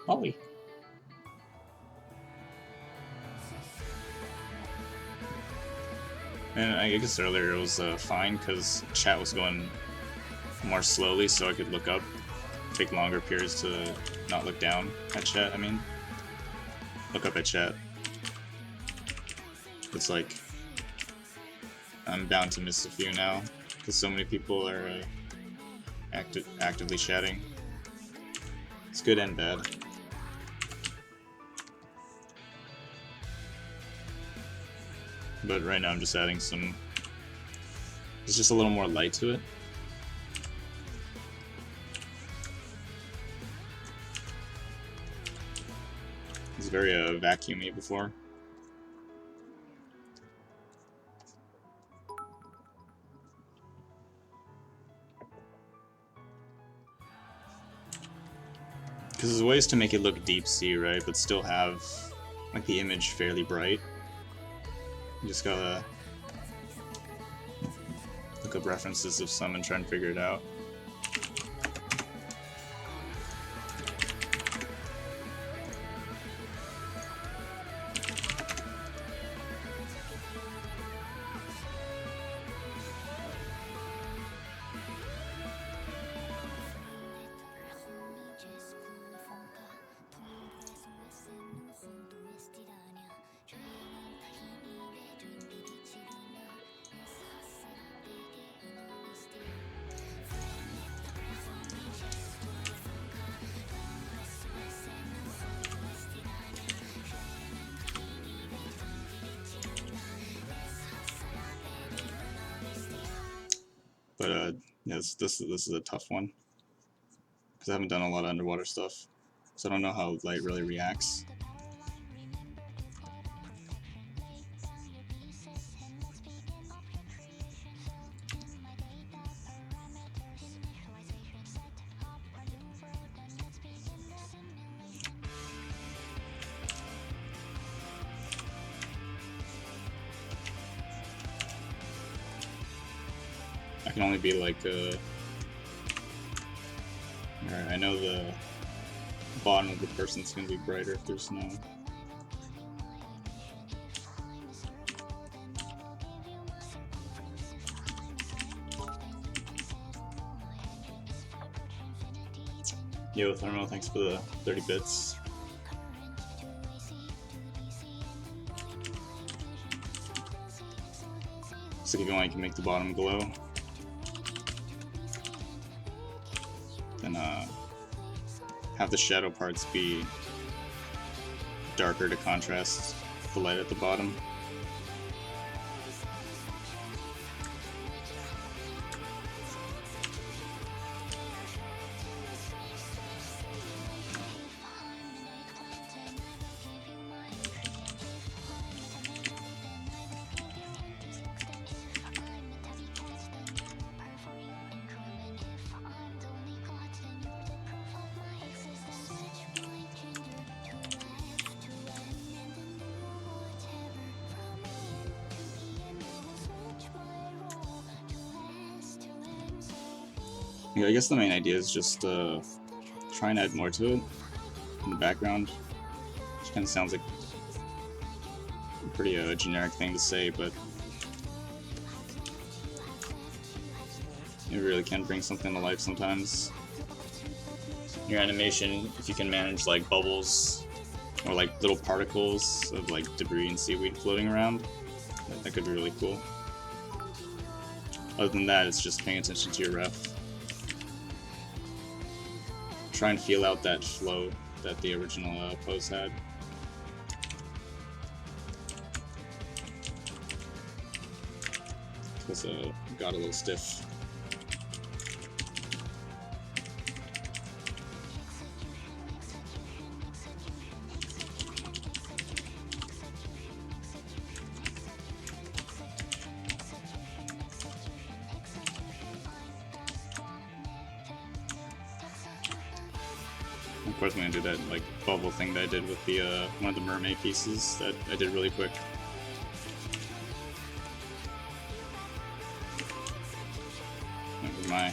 Ollie. And I guess earlier it was fine because chat was going more slowly, so I could look up, take longer periods to not look down at chat. I mean, look up at chat. It's like I'm bound to miss a few now because so many people are actively chatting. It's good and bad. But right now I'm just adding some... There's just a little more light to it. It's very vacuumy before. Because there's ways to make it look deep sea, right? But still have like the image fairly bright. You just gotta look up references of some and try and figure it out. But yes, this is a tough one because I haven't done a lot of underwater stuff, so I don't know how light really reacts. I can only be like, alright, I know the bottom of the person's gonna be brighter if there's snow. Yo, Thermo, thanks for the 30 bits. Looks like if you want, you can make the bottom glow. Then have the shadow parts be darker to contrast the light at the bottom. Yeah, I guess the main idea is just try and add more to it in the background. Which kind of sounds like a pretty generic thing to say, but it really can bring something to life sometimes. Your animation, if you can manage like bubbles or like little particles of like debris and seaweed floating around, that could be really cool. Other than that, it's just paying attention to your ref. Try and feel out that flow that the original pose had. Because got a little stiff. Of course, I'm gonna do that like bubble thing that I did with the one of the mermaid pieces that I did really quick. With my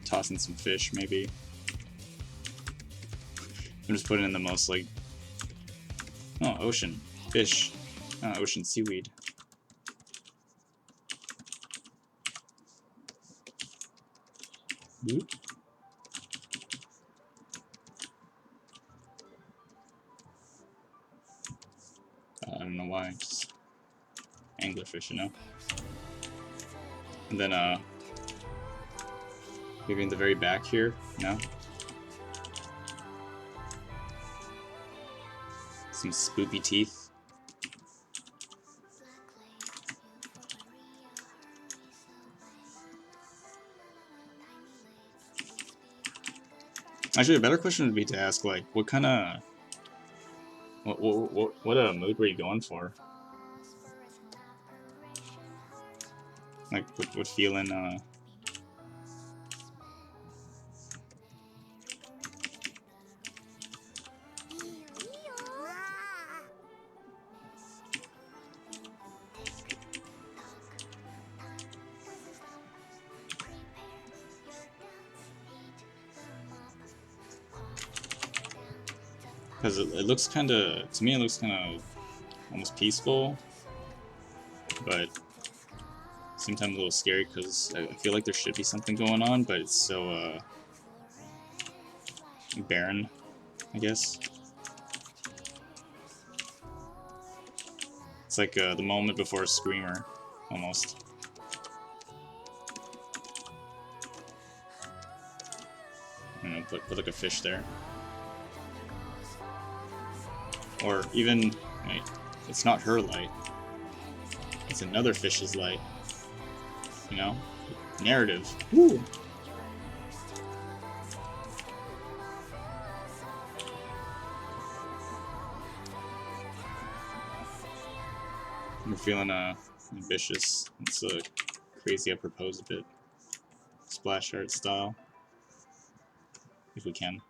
tossing some fish, maybe. I'm just putting in the most like, oh, ocean, fish, ocean seaweed. Boop. I don't know why, just anglerfish, you know? And then, maybe in the very back here, no? Some spoopy teeth. Actually, a better question would be to ask, like, what kind of... What mood were you going for? Like, what feeling, because it looks kind of, to me it looks kind of almost peaceful, but at the same time a little scary because I feel like there should be something going on, but it's so barren, I guess. It's like the moment before a screamer, almost. I don't know, put like a fish there. Or even, wait, it's not her light. It's another fish's light. You know? Narrative. Woo! We're feeling ambitious. It's crazy I propose a bit. Splash art style. If we can.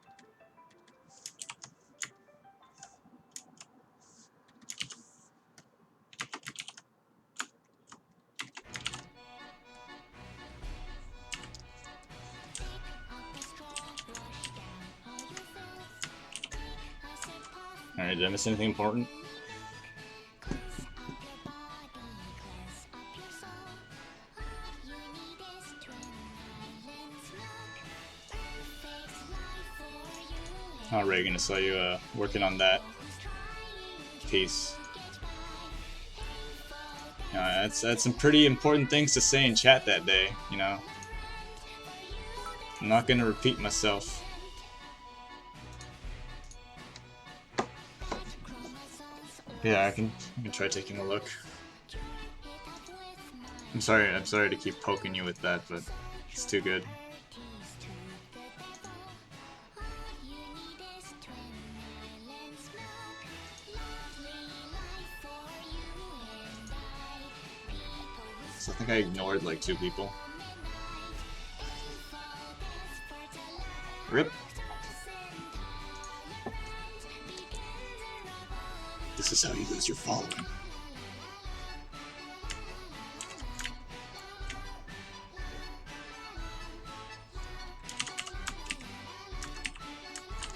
Alright, did I miss anything important? Oh, Reagan, I saw you working on that piece. That's some pretty important things to say in chat that day, you know. I'm not gonna repeat myself. Yeah, I can try taking a look. I'm sorry to keep poking you with that, but it's too good. So I think I ignored like 2 people. Rip. This is how you lose your following.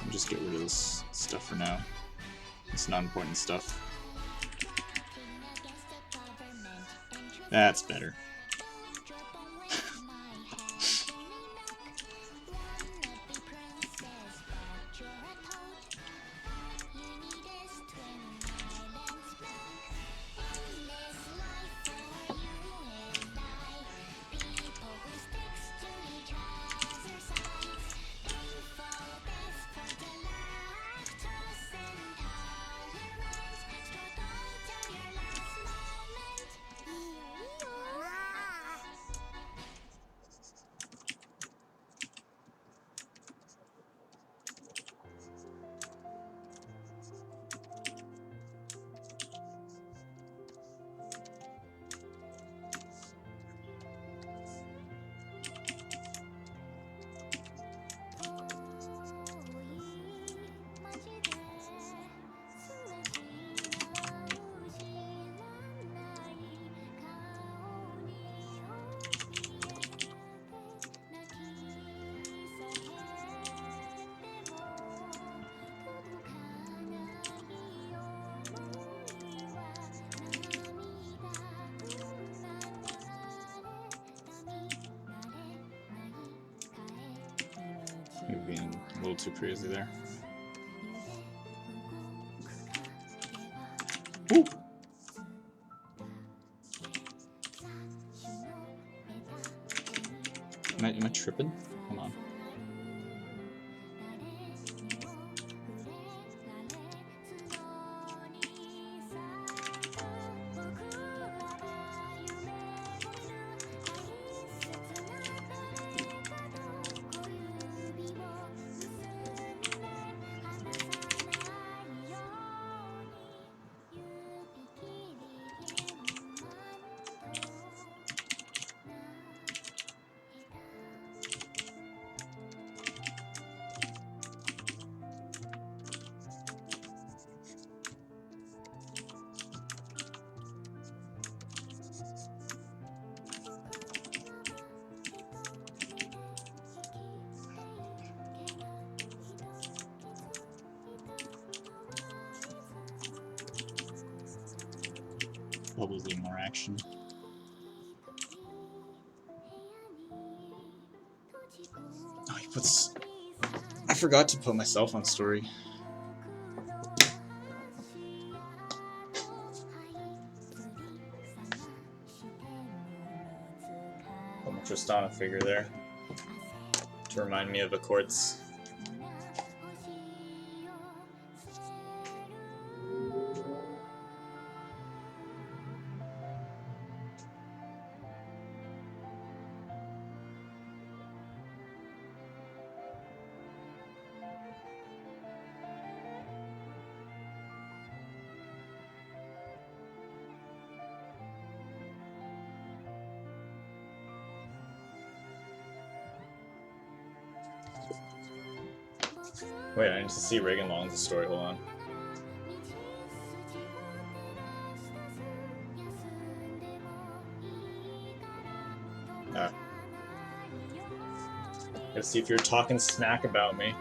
I'll just get rid of this stuff for now. It's not important stuff. That's better. Maybe being a little too crazy there. Ooh. Am I tripping? Hold on. Probably more action. Oh, he puts... I forgot to put myself on story. Put my Tristana figure there to remind me of the courts. Wait, I need to see Reagan Long's story. Hold on. Gotta see if you're talking smack about me.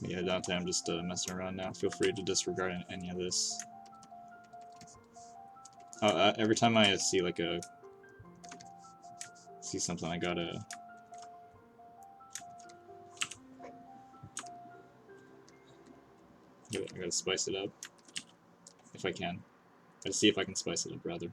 Yeah, Dante, I'm just messing around now. Feel free to disregard any of this. Every time I see like something, I gotta spice it up if I can. Gotta see if I can spice it up rather.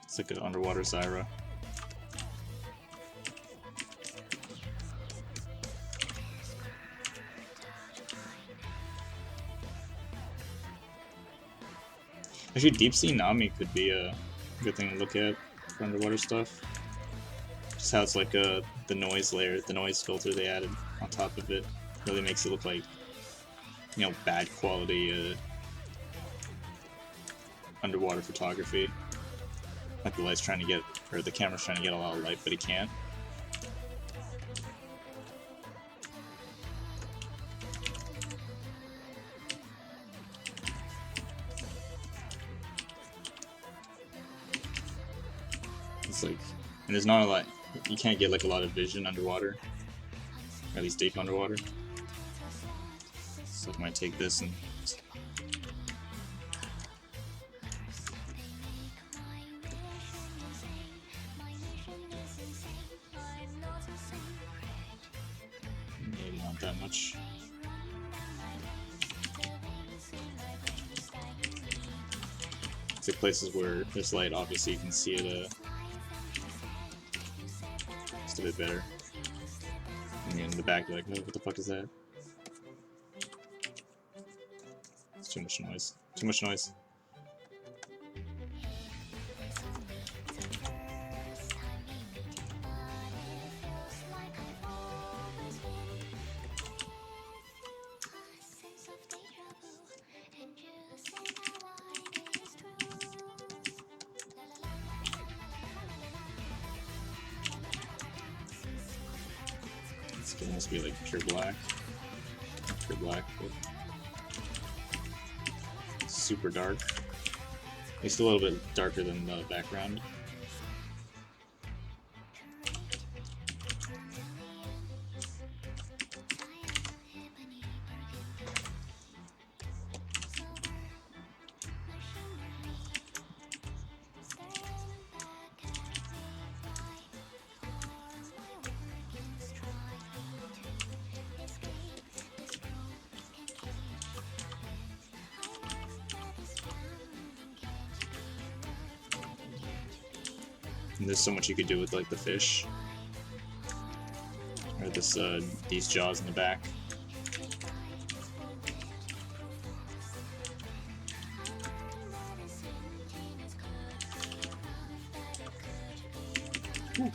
It's like an underwater Zyra. Actually, Deep Sea Nami could be a good thing to look at for underwater stuff. Just how it's like the noise layer, the noise filter they added on top of it really makes it look like, you know, bad quality underwater photography. Like the light's trying to get, or the camera's trying to get a lot of light, but it can't. It's like, and there's not a lot, you can't get like a lot of vision underwater, or at least deep underwater. So I might take this and maybe not that much. It's like places where there's light, obviously you can see it just a bit better. And in the back, you're like, oh, what the fuck is that? It's too much noise. Too much noise. This could almost be like pure black. Not pure black, but super dark. At least a little bit darker than the background. And there's so much you could do with like the fish, or this these jaws in the back. Ooh.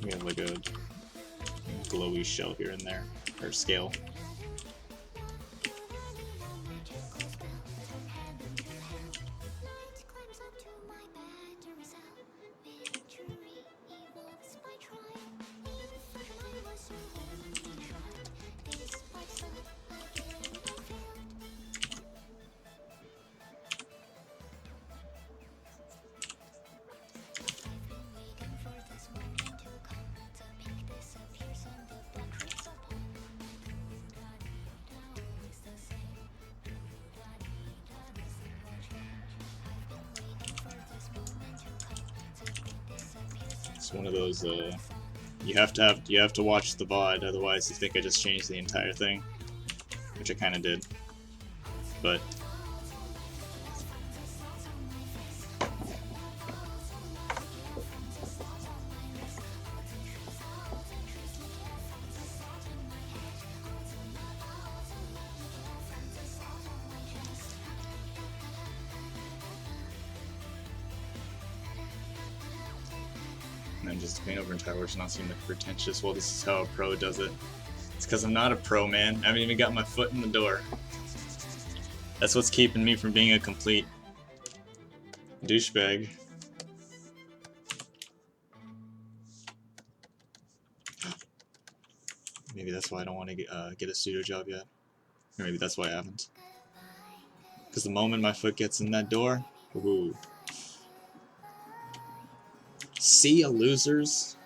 We have like a glowy shell here and there, or scale. It's one of those you have to watch the VOD, otherwise you think I just changed the entire thing, which I kind of did. But And then just paint over entire works, not seem like pretentious. Well, this is how a pro does it. It's because I'm not a pro, man. I haven't even got my foot in the door. That's what's keeping me from being a complete douchebag. Maybe that's why I don't want to get a studio job yet. Or maybe that's why I haven't. Because the moment my foot gets in that door, ooh. See ya, losers.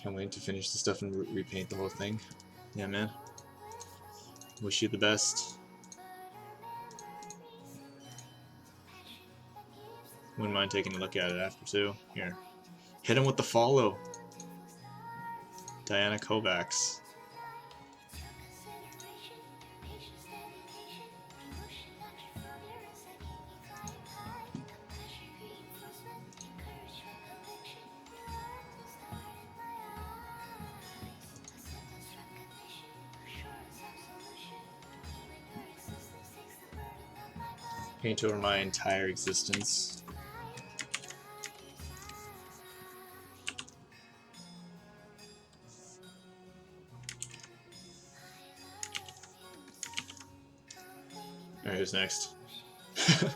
Can't wait to finish the stuff and repaint the whole thing. Yeah, man. Wish you the best. Wouldn't mind taking a look at it after, too. Here. Hit him with the follow. Diana Kovacs. Paint over my entire existence. Alright, who's next? Okay,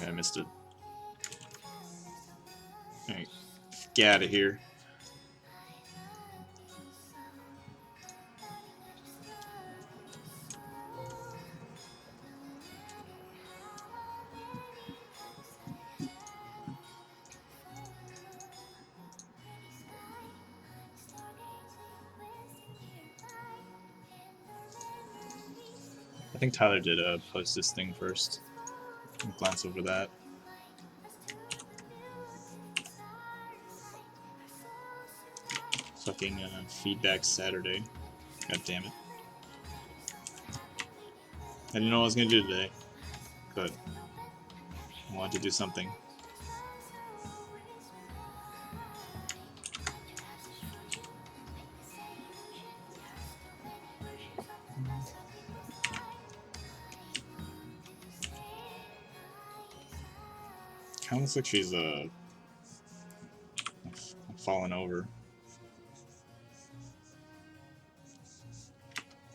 I missed it. Alright, get out of here. I think Tyler did post this thing first. I'll glance over that. Fucking feedback Saturday. God damn it. I didn't know what I was gonna do today, but I wanted to do something. Kind of looks like she's fallen over.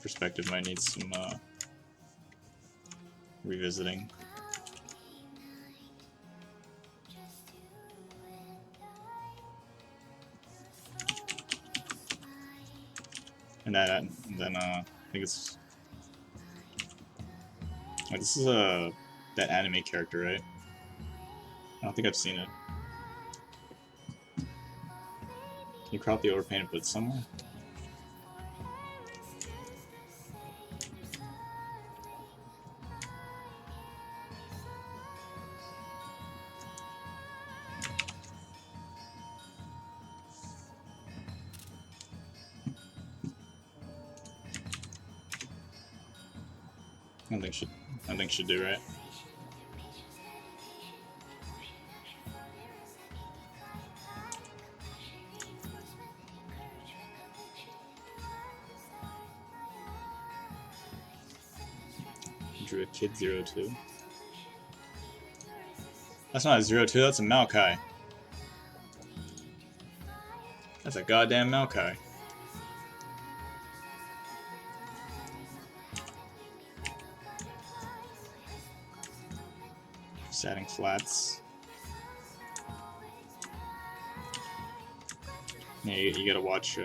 Perspective might need some revisiting. And then I think it's like, this is that anime character, right? I don't think I've seen it. Can you crop the overpaint and put it somewhere? I think should do, right? Drew a kid 02. That's not a 02, that's a Maokai. That's a goddamn Maokai. Just adding flats. Yeah, you gotta watch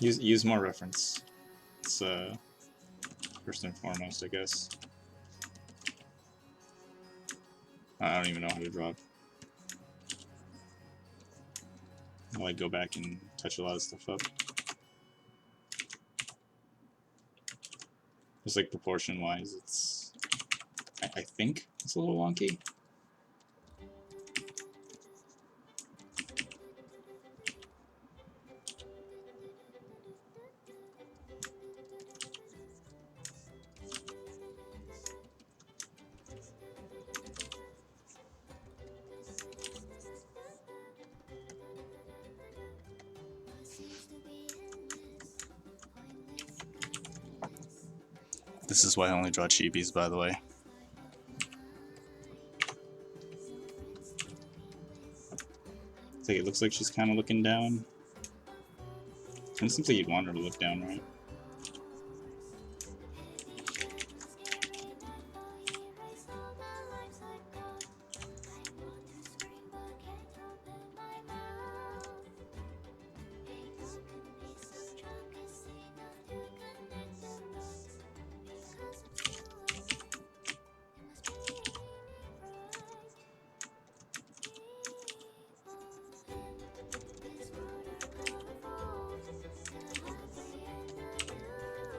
use more reference. It's first and foremost, I guess. I don't even know how to draw. I'll like go back and touch a lot of stuff up. Just like proportion wise, it's I think it's a little wonky. This is why I only draw cheapies, by the way. It looks like she's kind of looking down. It seems like you'd want her to look down, right?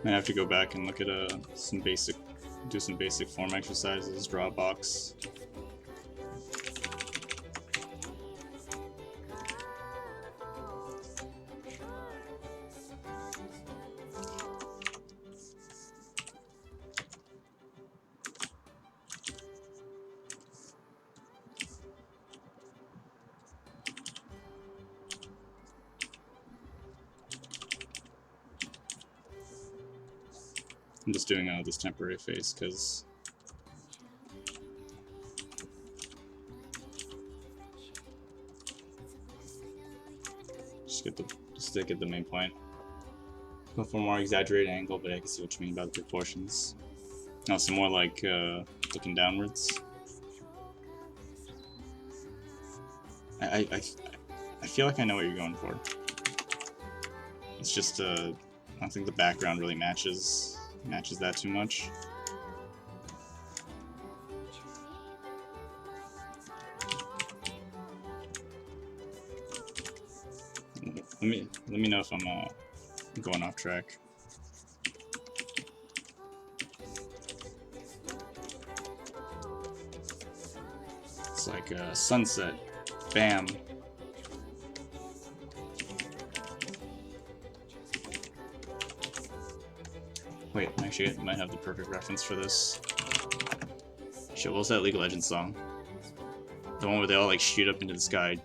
I have to go back and look at do some basic form exercises, draw a box. I'm just doing this temporary face because just to get the main point. Go for a more exaggerated angle, but I can see what you mean about the proportions. No, some more like looking downwards. I feel like I know what you're going for. It's just I don't think the background really matches that too much. Let me know if I'm going off track. It's like a sunset. Bam. Wait, actually, I might have the perfect reference for this. Shit, what was that League of Legends song? The one where they all like shoot up into the sky.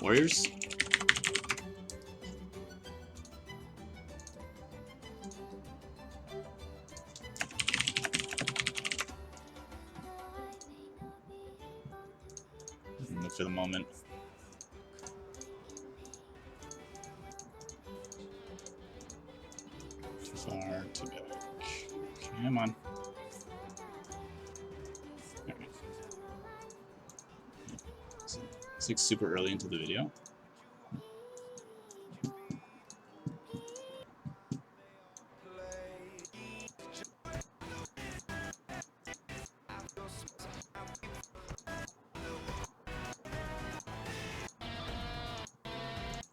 Warriors? Look for the moment. Too far, too back. Come on. It's like super early into the video.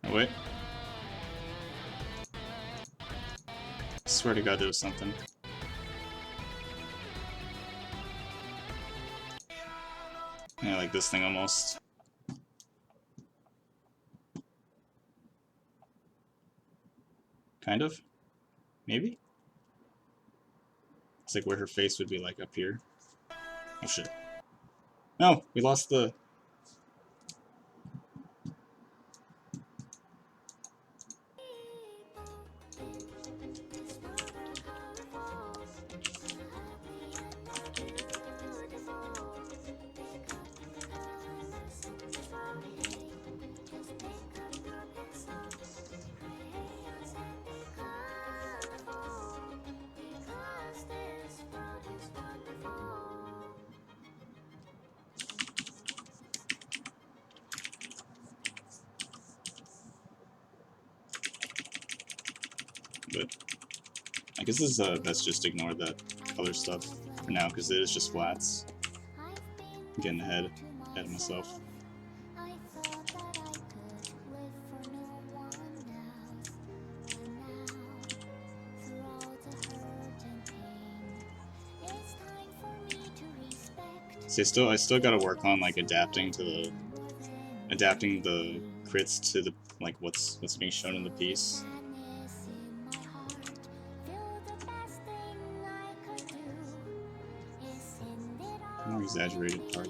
Oh wait. I swear to God there was something. Yeah, like this thing almost. Kind of? Maybe? It's like where her face would be like up here. Oh shit. No! We lost the... But I guess this is best just ignore that color stuff for now because it is just flats. I'm getting ahead of myself. See, I still gotta work on like adapting the crits to the like what's being shown in the piece. More exaggerated part.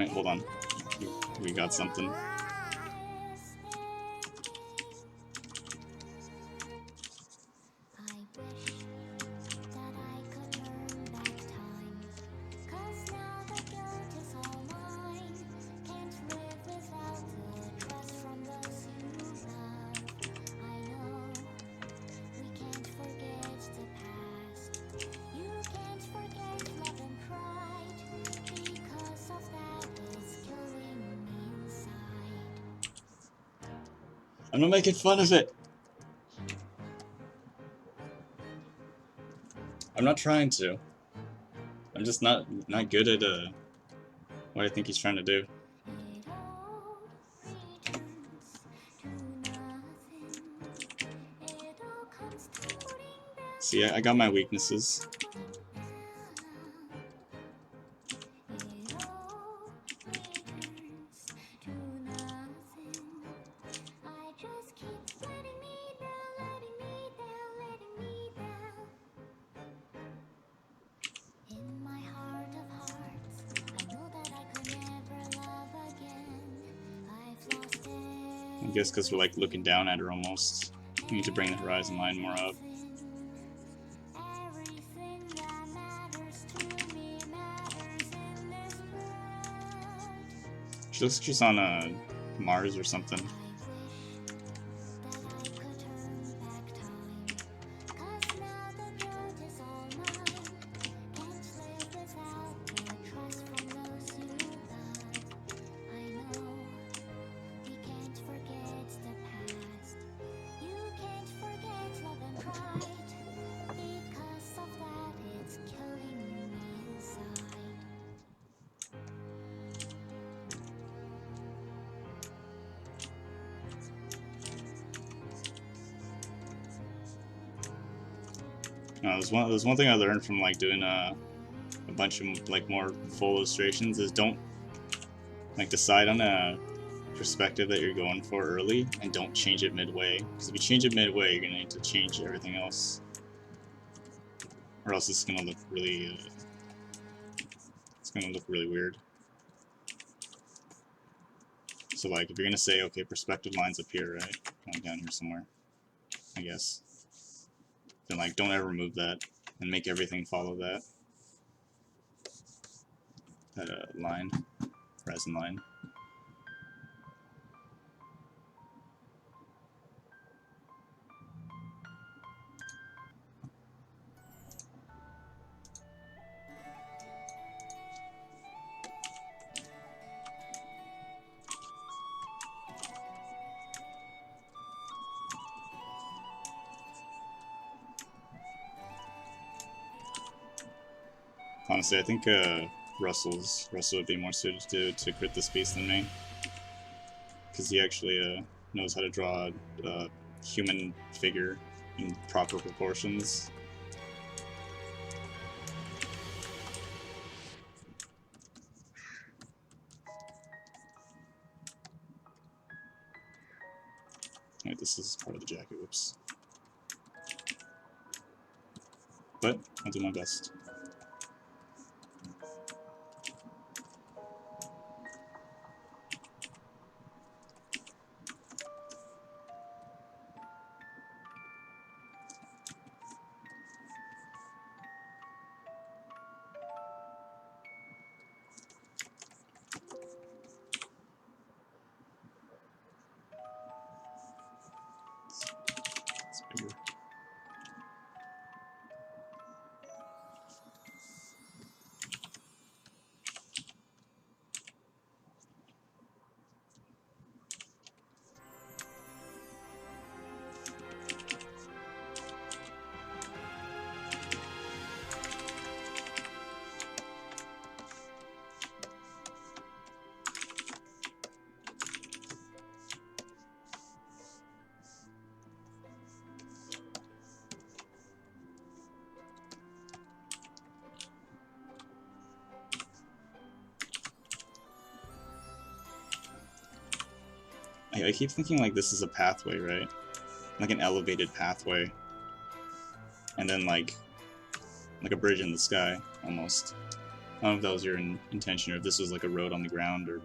Alright, hold on. We got something. I'm not making fun of it. I'm not trying to. I'm just not good at what I think he's trying to do. See, I got my weaknesses. I guess because we're like looking down at her almost. We need to bring the horizon line more up. She looks like she's on Mars or something. There's one thing I learned from like doing a bunch of like more full illustrations is don't like decide on a perspective that you're going for early and don't change it midway, because if you change it midway you're gonna need to change everything else, or else it's gonna look really weird. So like if you're gonna say, okay, perspective line's up here, right, going down here somewhere, I guess, then like don't ever move that and make everything follow that line, horizon line. Honestly, I think Russell would be more suited to crit this beast than me, because he actually knows how to draw a human figure in proper proportions. Alright, this is part of the jacket, whoops. But I'll do my best. It's bigger. I keep thinking like this is a pathway, right? Like an elevated pathway. And then like a bridge in the sky, almost. I don't know if that was your intention or if this was like a road on the ground or.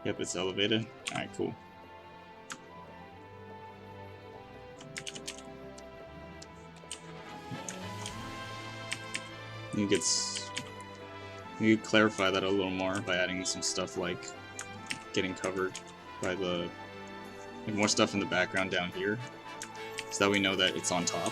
Yep, it's elevated. Alright, cool. You could clarify that a little more by adding some stuff like getting covered by the like more stuff in the background down here, so that we know that it's on top.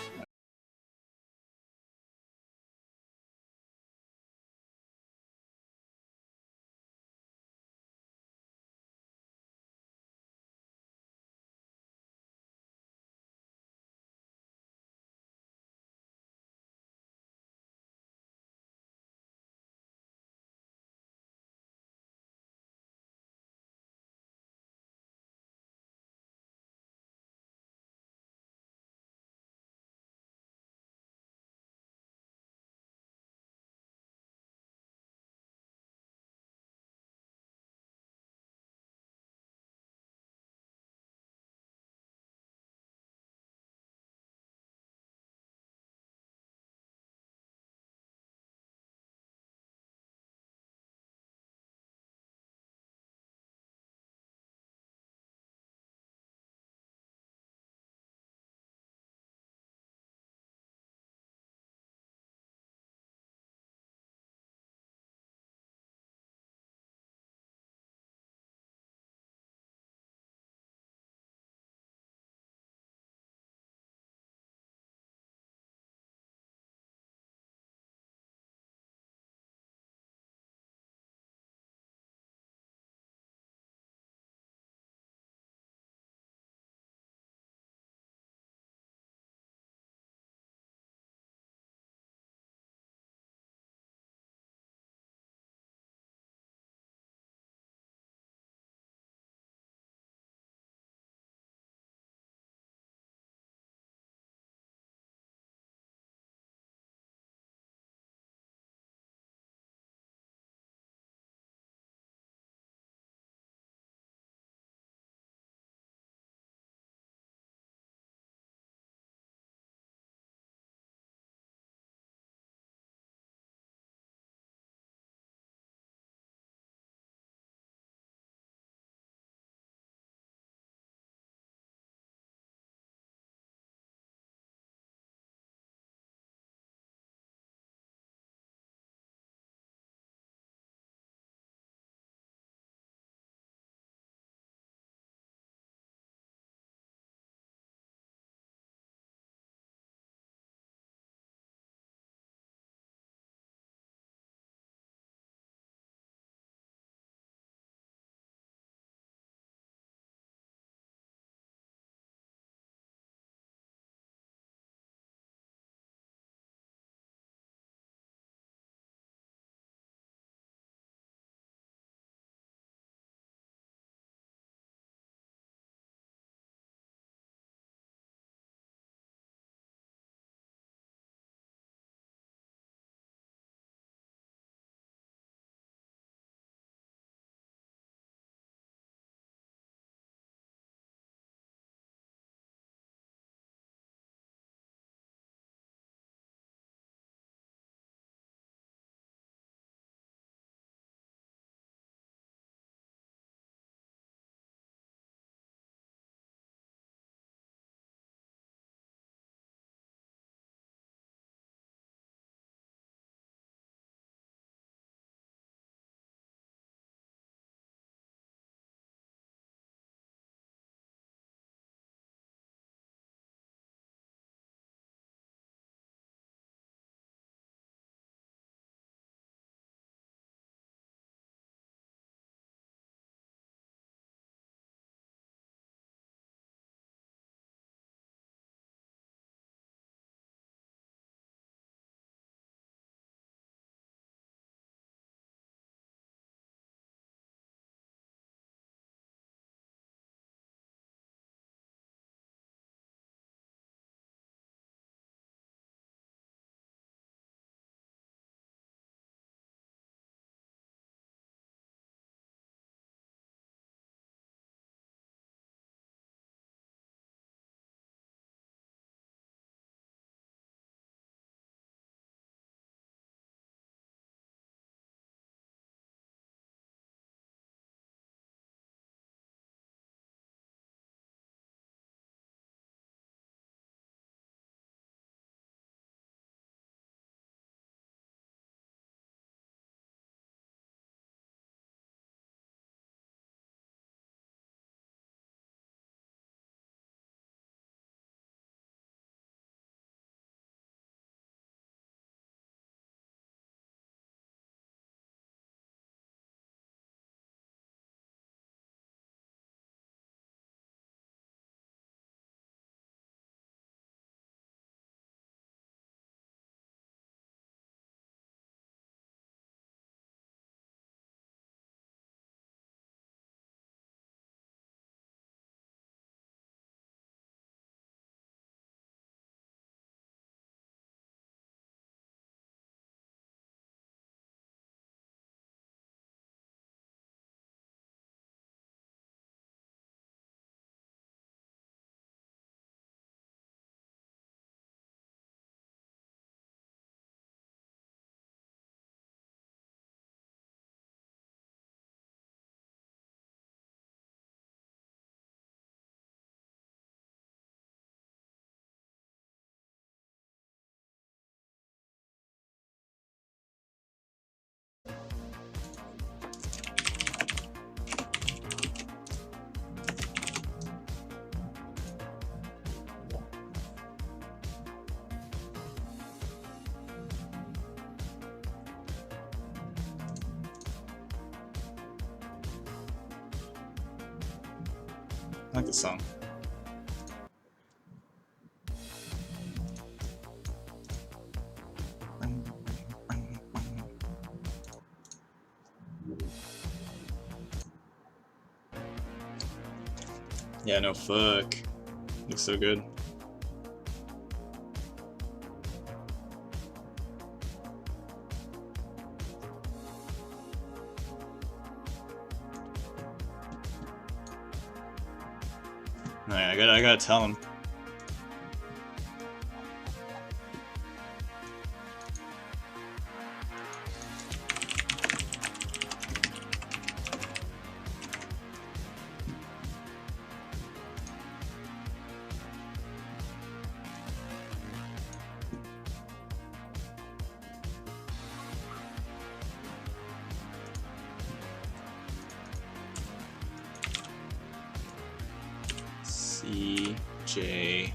I like this song. Yeah, no, fuck. Looks so good. Alright, I gotta tell him. CJ.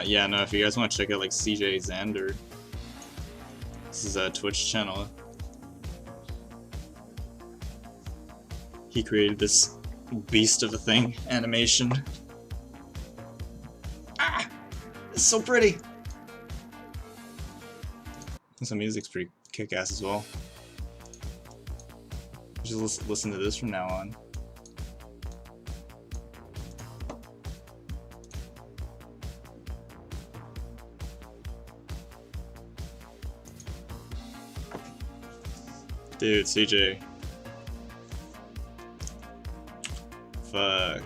Yeah, no, if you guys want to check out like CJ Xander, this is a Twitch channel. He created this beast of a thing animation. Ah! It's so pretty! And some music's pretty kick-ass as well. Just listen to this from now on. Dude, CJ. Fuck.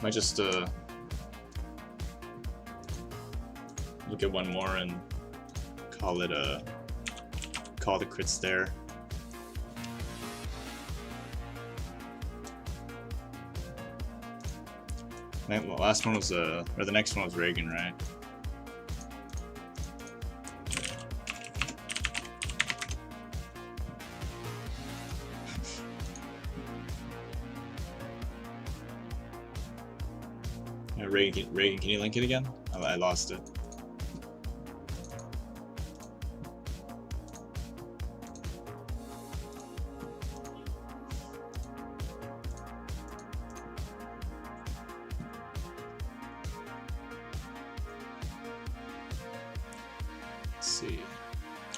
Might just look at one more and call it call the crits there. The last one was or the next one was Reagan, right? Reagan, can you link it again? I lost it. Let's see.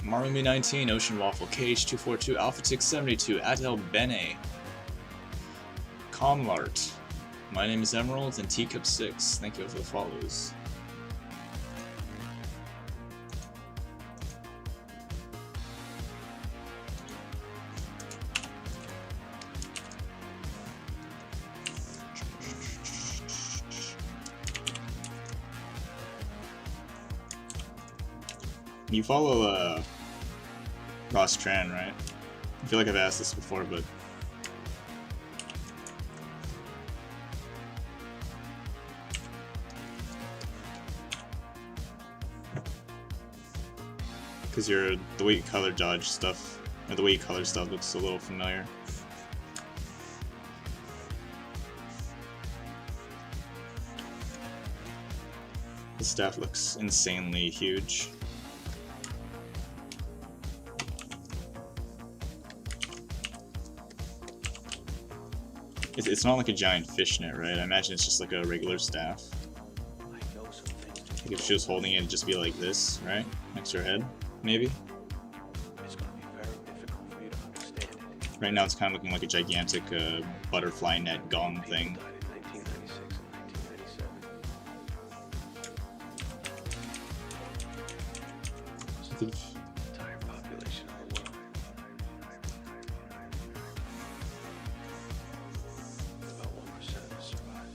Marumi 19, Ocean Waffle, KH242, Alpha Tick 72, Adel Bene, Comlart. My name is Emerald and Teacup6. Thank you for the follows. You follow Ross Tran, right? I feel like I've asked this before, but because the way you color dodge stuff, or the way you color stuff looks a little familiar. The staff looks insanely huge. It's not like a giant fishnet, right? I imagine it's just like a regular staff. Like if she was holding it, it'd just be like this, right? Next to her head, maybe? It's gonna be very difficult for you to understand it. Right now it's kind of looking like a gigantic butterfly net gong thing. Entire population of the world. About 1% will survive.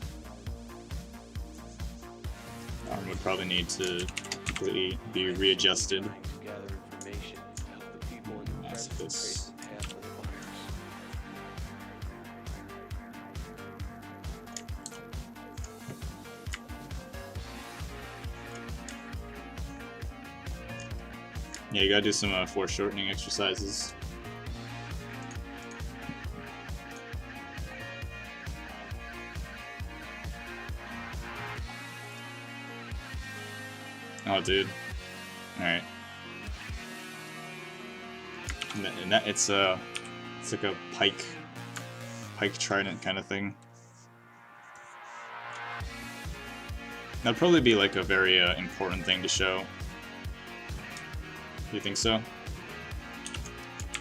Arm would probably need to completely be readjusted. Trying to gather information to help the people in the That's present this. trace the path of the virus. Yeah, you gotta do some foreshortening exercises. Oh, dude. Alright. And that it's like a pike trident kind of thing. That'd probably be like a very important thing to show. Do you think so?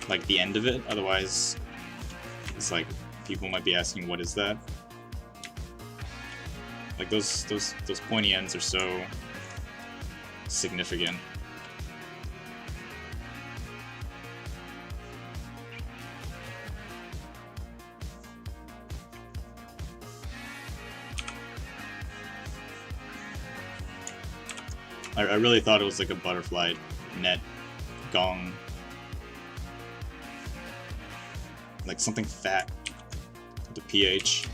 Like the end of it? Otherwise, it's like people might be asking, "What is that?" Like those pointy ends are so significant. I really thought it was like a butterfly net gong. Like something fat. The pH.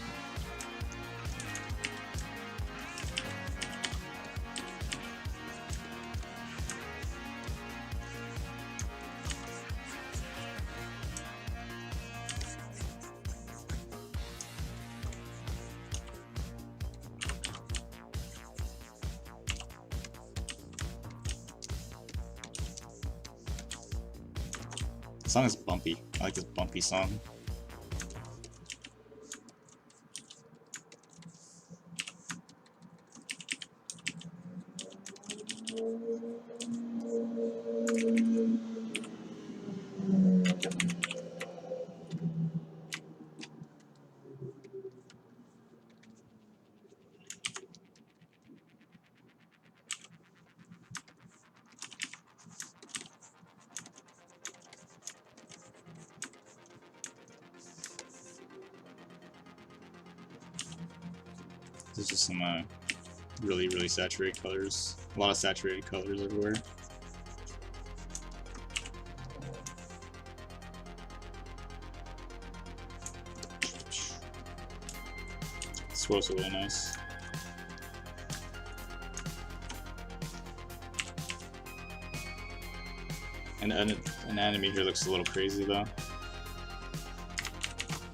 The song is bumpy. I like this bumpy song. There's just some really saturated colors. A lot of saturated colors everywhere. Swirls are really nice. And anatomy here looks a little crazy though.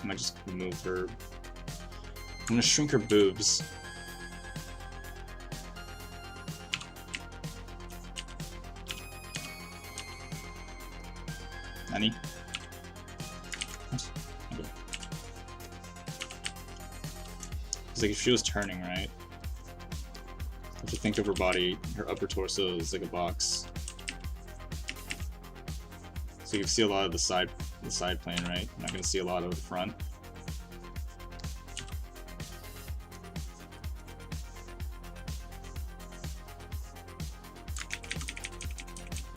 I might just move her. I'm gonna shrink her boobs. Annie? What? Okay. It's like if she was turning, right? If you think of her body, her upper torso is like a box. So you can see a lot of the side plane, right? You're not gonna see a lot of the front.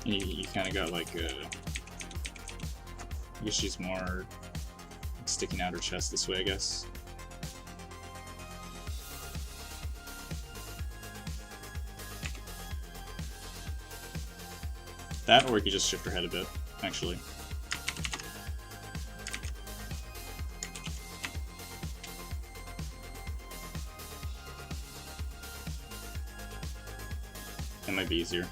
And you kind of got like a. I guess she's more sticking out her chest this way, I guess. That, or we could just shift her head a bit, actually. That might be easier.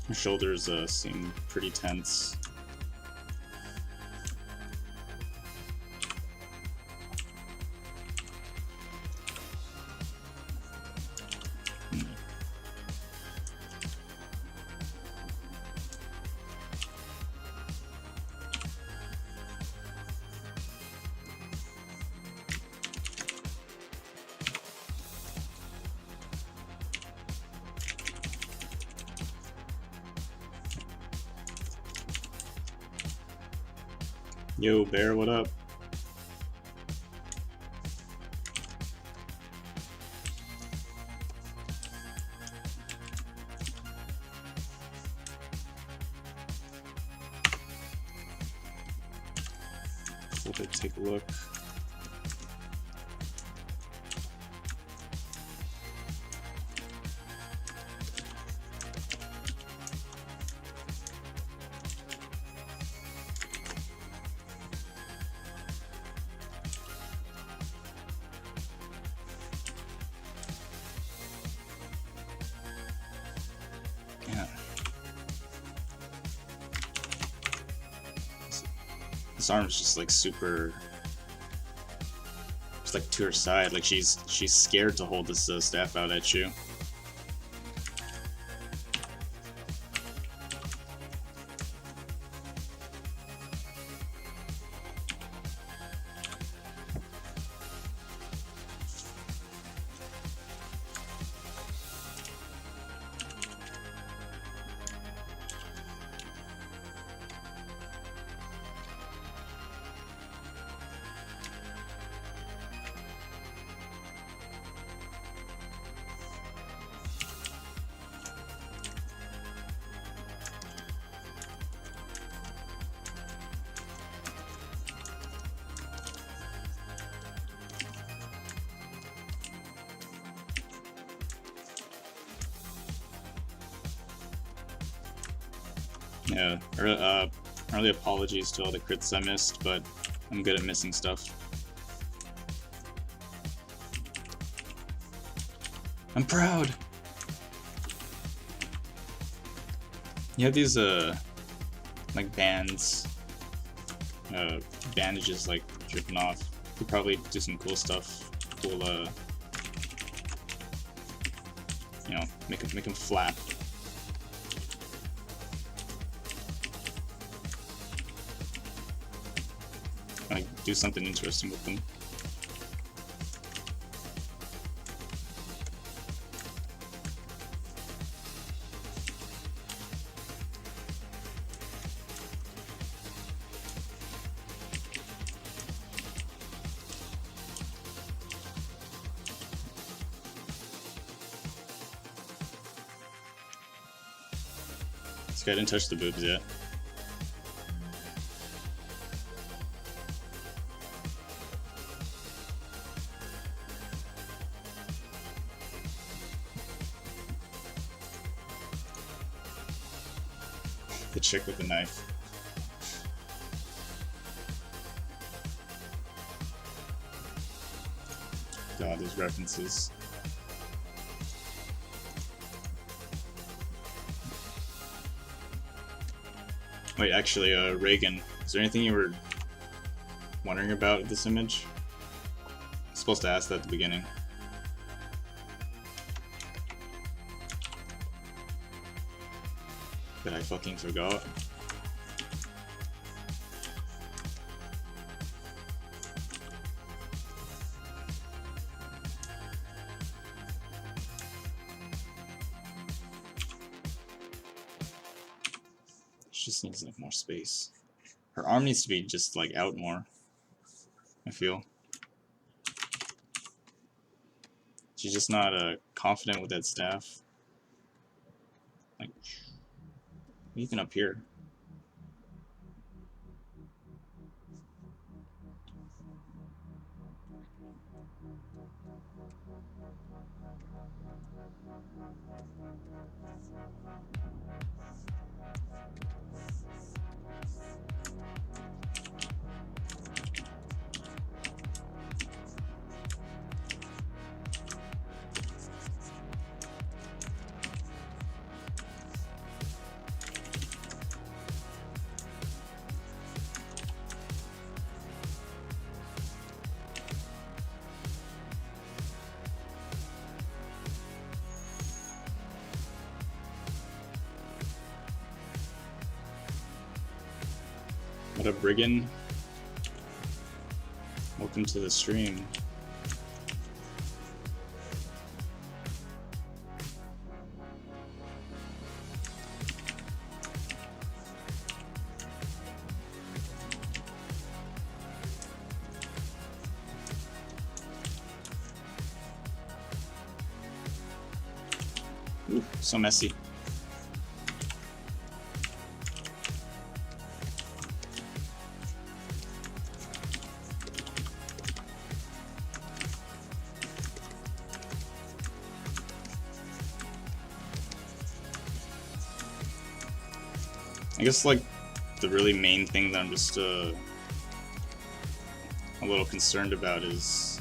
Her shoulders seem pretty tense. Yo, Bear, what up? Flip it, take a look. Yeah. This arm's just like super, just like to her side, like she's scared to hold this staff out at you. Yeah, early apologies to all the crits I missed, but I'm good at missing stuff. I'm proud! You have these, like bands, bandages, like, dripping off. You could probably do some cool stuff. Cool, you know, make them flap. Like, do something interesting with them. This guy didn't touch the boobs yet. The chick with the knife. God, those references. Wait, actually, Reagan, is there anything you were wondering about this image? I was supposed to ask that at the beginning. But I fucking forgot. She just needs like more space. Her arm needs to be just like out more, I feel. She's just not confident with that staff. Like, even up here. What up, Brigand? Welcome to the stream. Ooh, so messy. I guess, like, the really main thing that I'm just a little concerned about is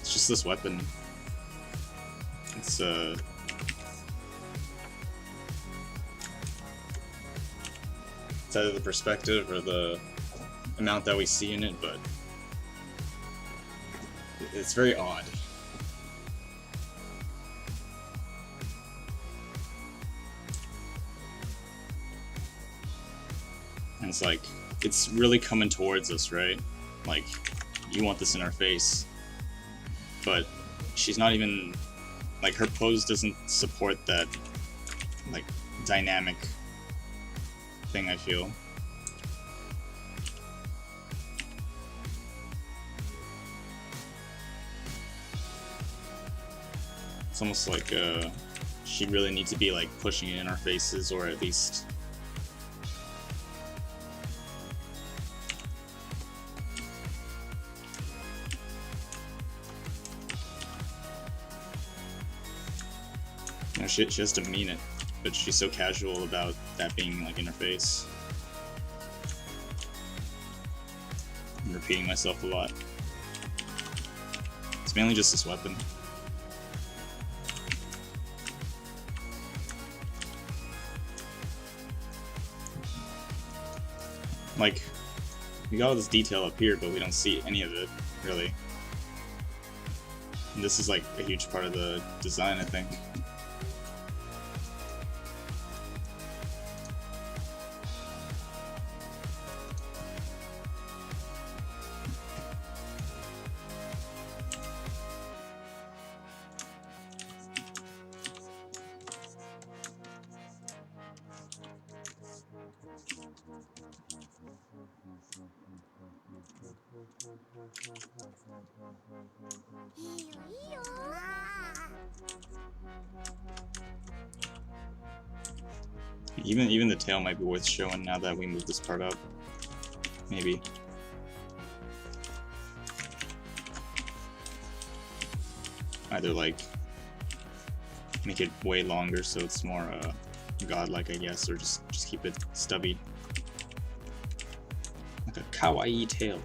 it's just this weapon. It's either the perspective or the amount that we see in it, but it's very odd. And it's like, it's really coming towards us, right? Like, you want this in our face. But she's not even, like, her pose doesn't support that, like, dynamic thing, I feel. It's almost like, she really needs to be, like, pushing it in our faces, or at least you know, she has to mean it, but she's so casual about that being, like, in her face. I'm repeating myself a lot. It's mainly just this weapon. Like, we got all this detail up here, but we don't see any of it, really. And this is, like, a huge part of the design, I think. Even the tail might be worth showing now that we move this part up. Maybe. Either, like, make it way longer so it's more godlike, I guess, or just keep it stubby. Like a kawaii tail.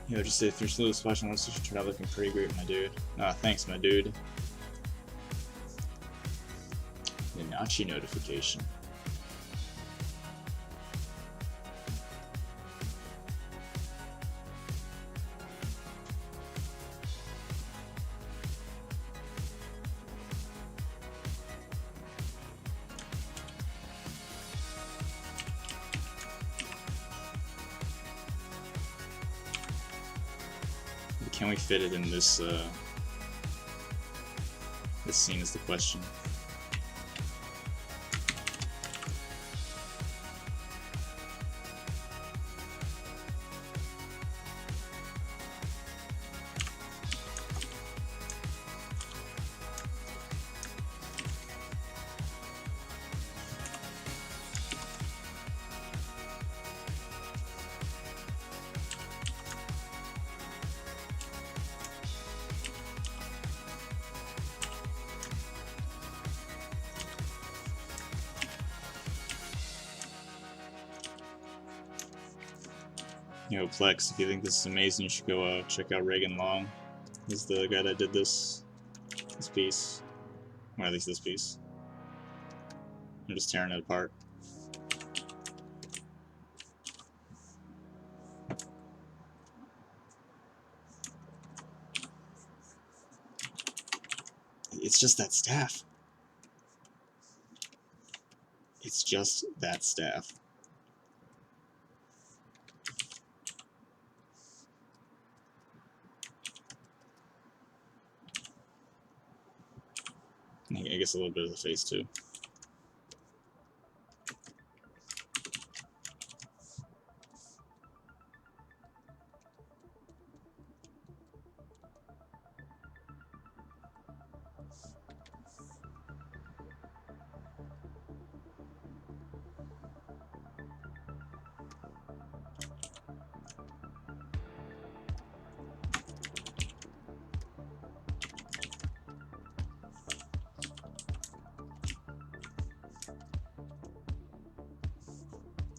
Yo, just if you're still watching this, you should turn out looking pretty great, my dude. Thanks, my dude. Yanachi notification. Can we fit it in this this scene is the question. Yo, Plex, if you think this is amazing, you should go check out Reagan Long. He's the guy that did this piece. Or at least this piece. I'm just tearing it apart. It's just that staff. It's just that staff. I guess a little bit of the face too.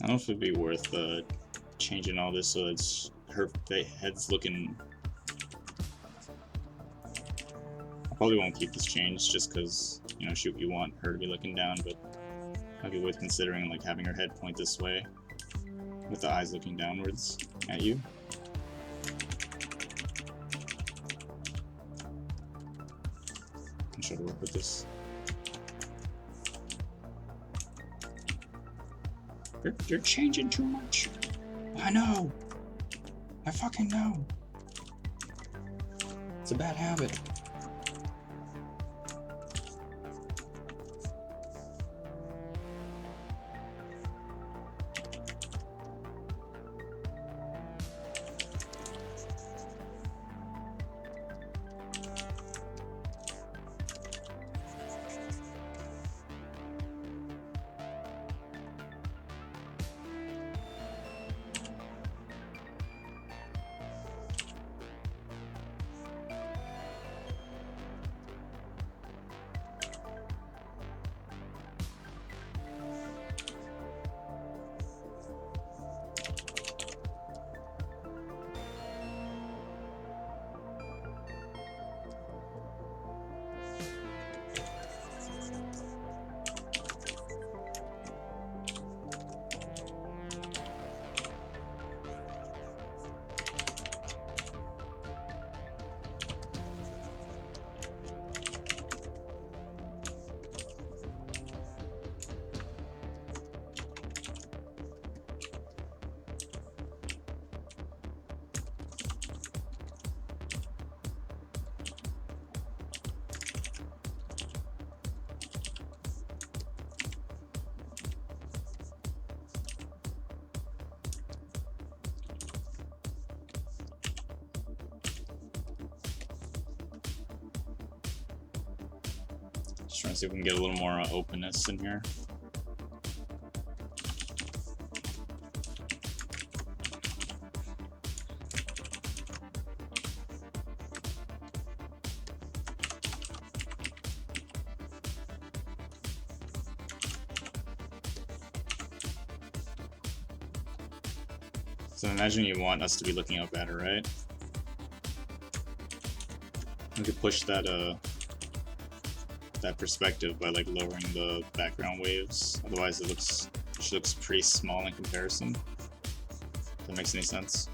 I don't know if it'd be worth changing all this so it's her head's looking. I probably won't keep this changed just because, you know, shoot, you want her to be looking down, but might be worth considering like having her head point this way with the eyes looking downwards at you. I'm trying to work with this. You're changing too much. I know. I fucking know. It's a bad habit. Just trying to see if we can get a little more openness in here. So imagine you want us to be looking up at her, right? We could push that that perspective by like lowering the background waves. Otherwise she looks pretty small in comparison. If that makes any sense.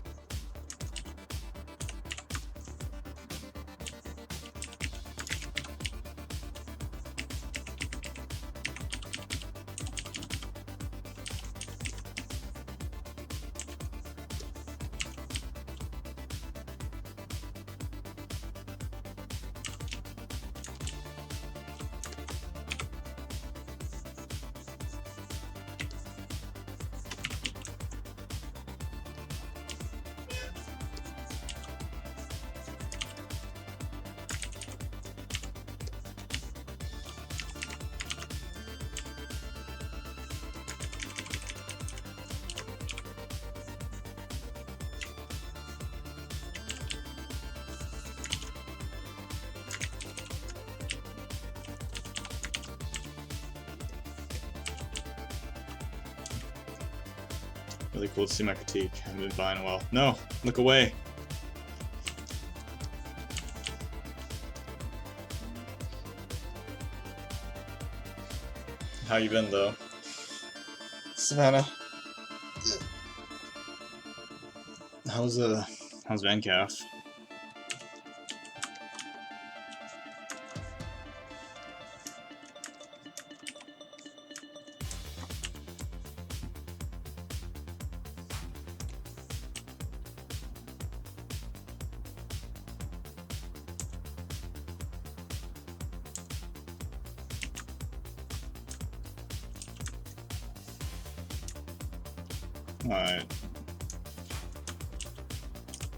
Really cool to see my critique. I haven't been buying a while. No! Look away! How you been, though? Savannah? How's VenCaf?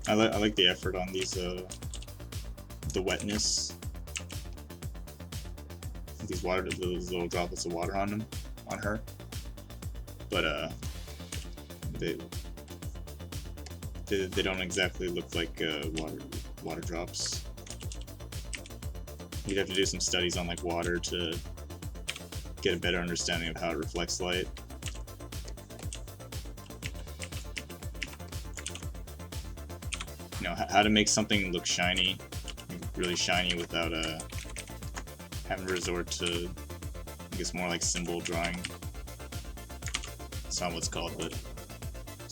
I like the effort on these the wetness. These those little droplets of water on her. But they don't exactly look like water drops. You'd have to do some studies on like water to get a better understanding of how it reflects light. you know, how to make something look shiny, really shiny, without having to resort to, I guess, more like symbol drawing. That's not what it's called, but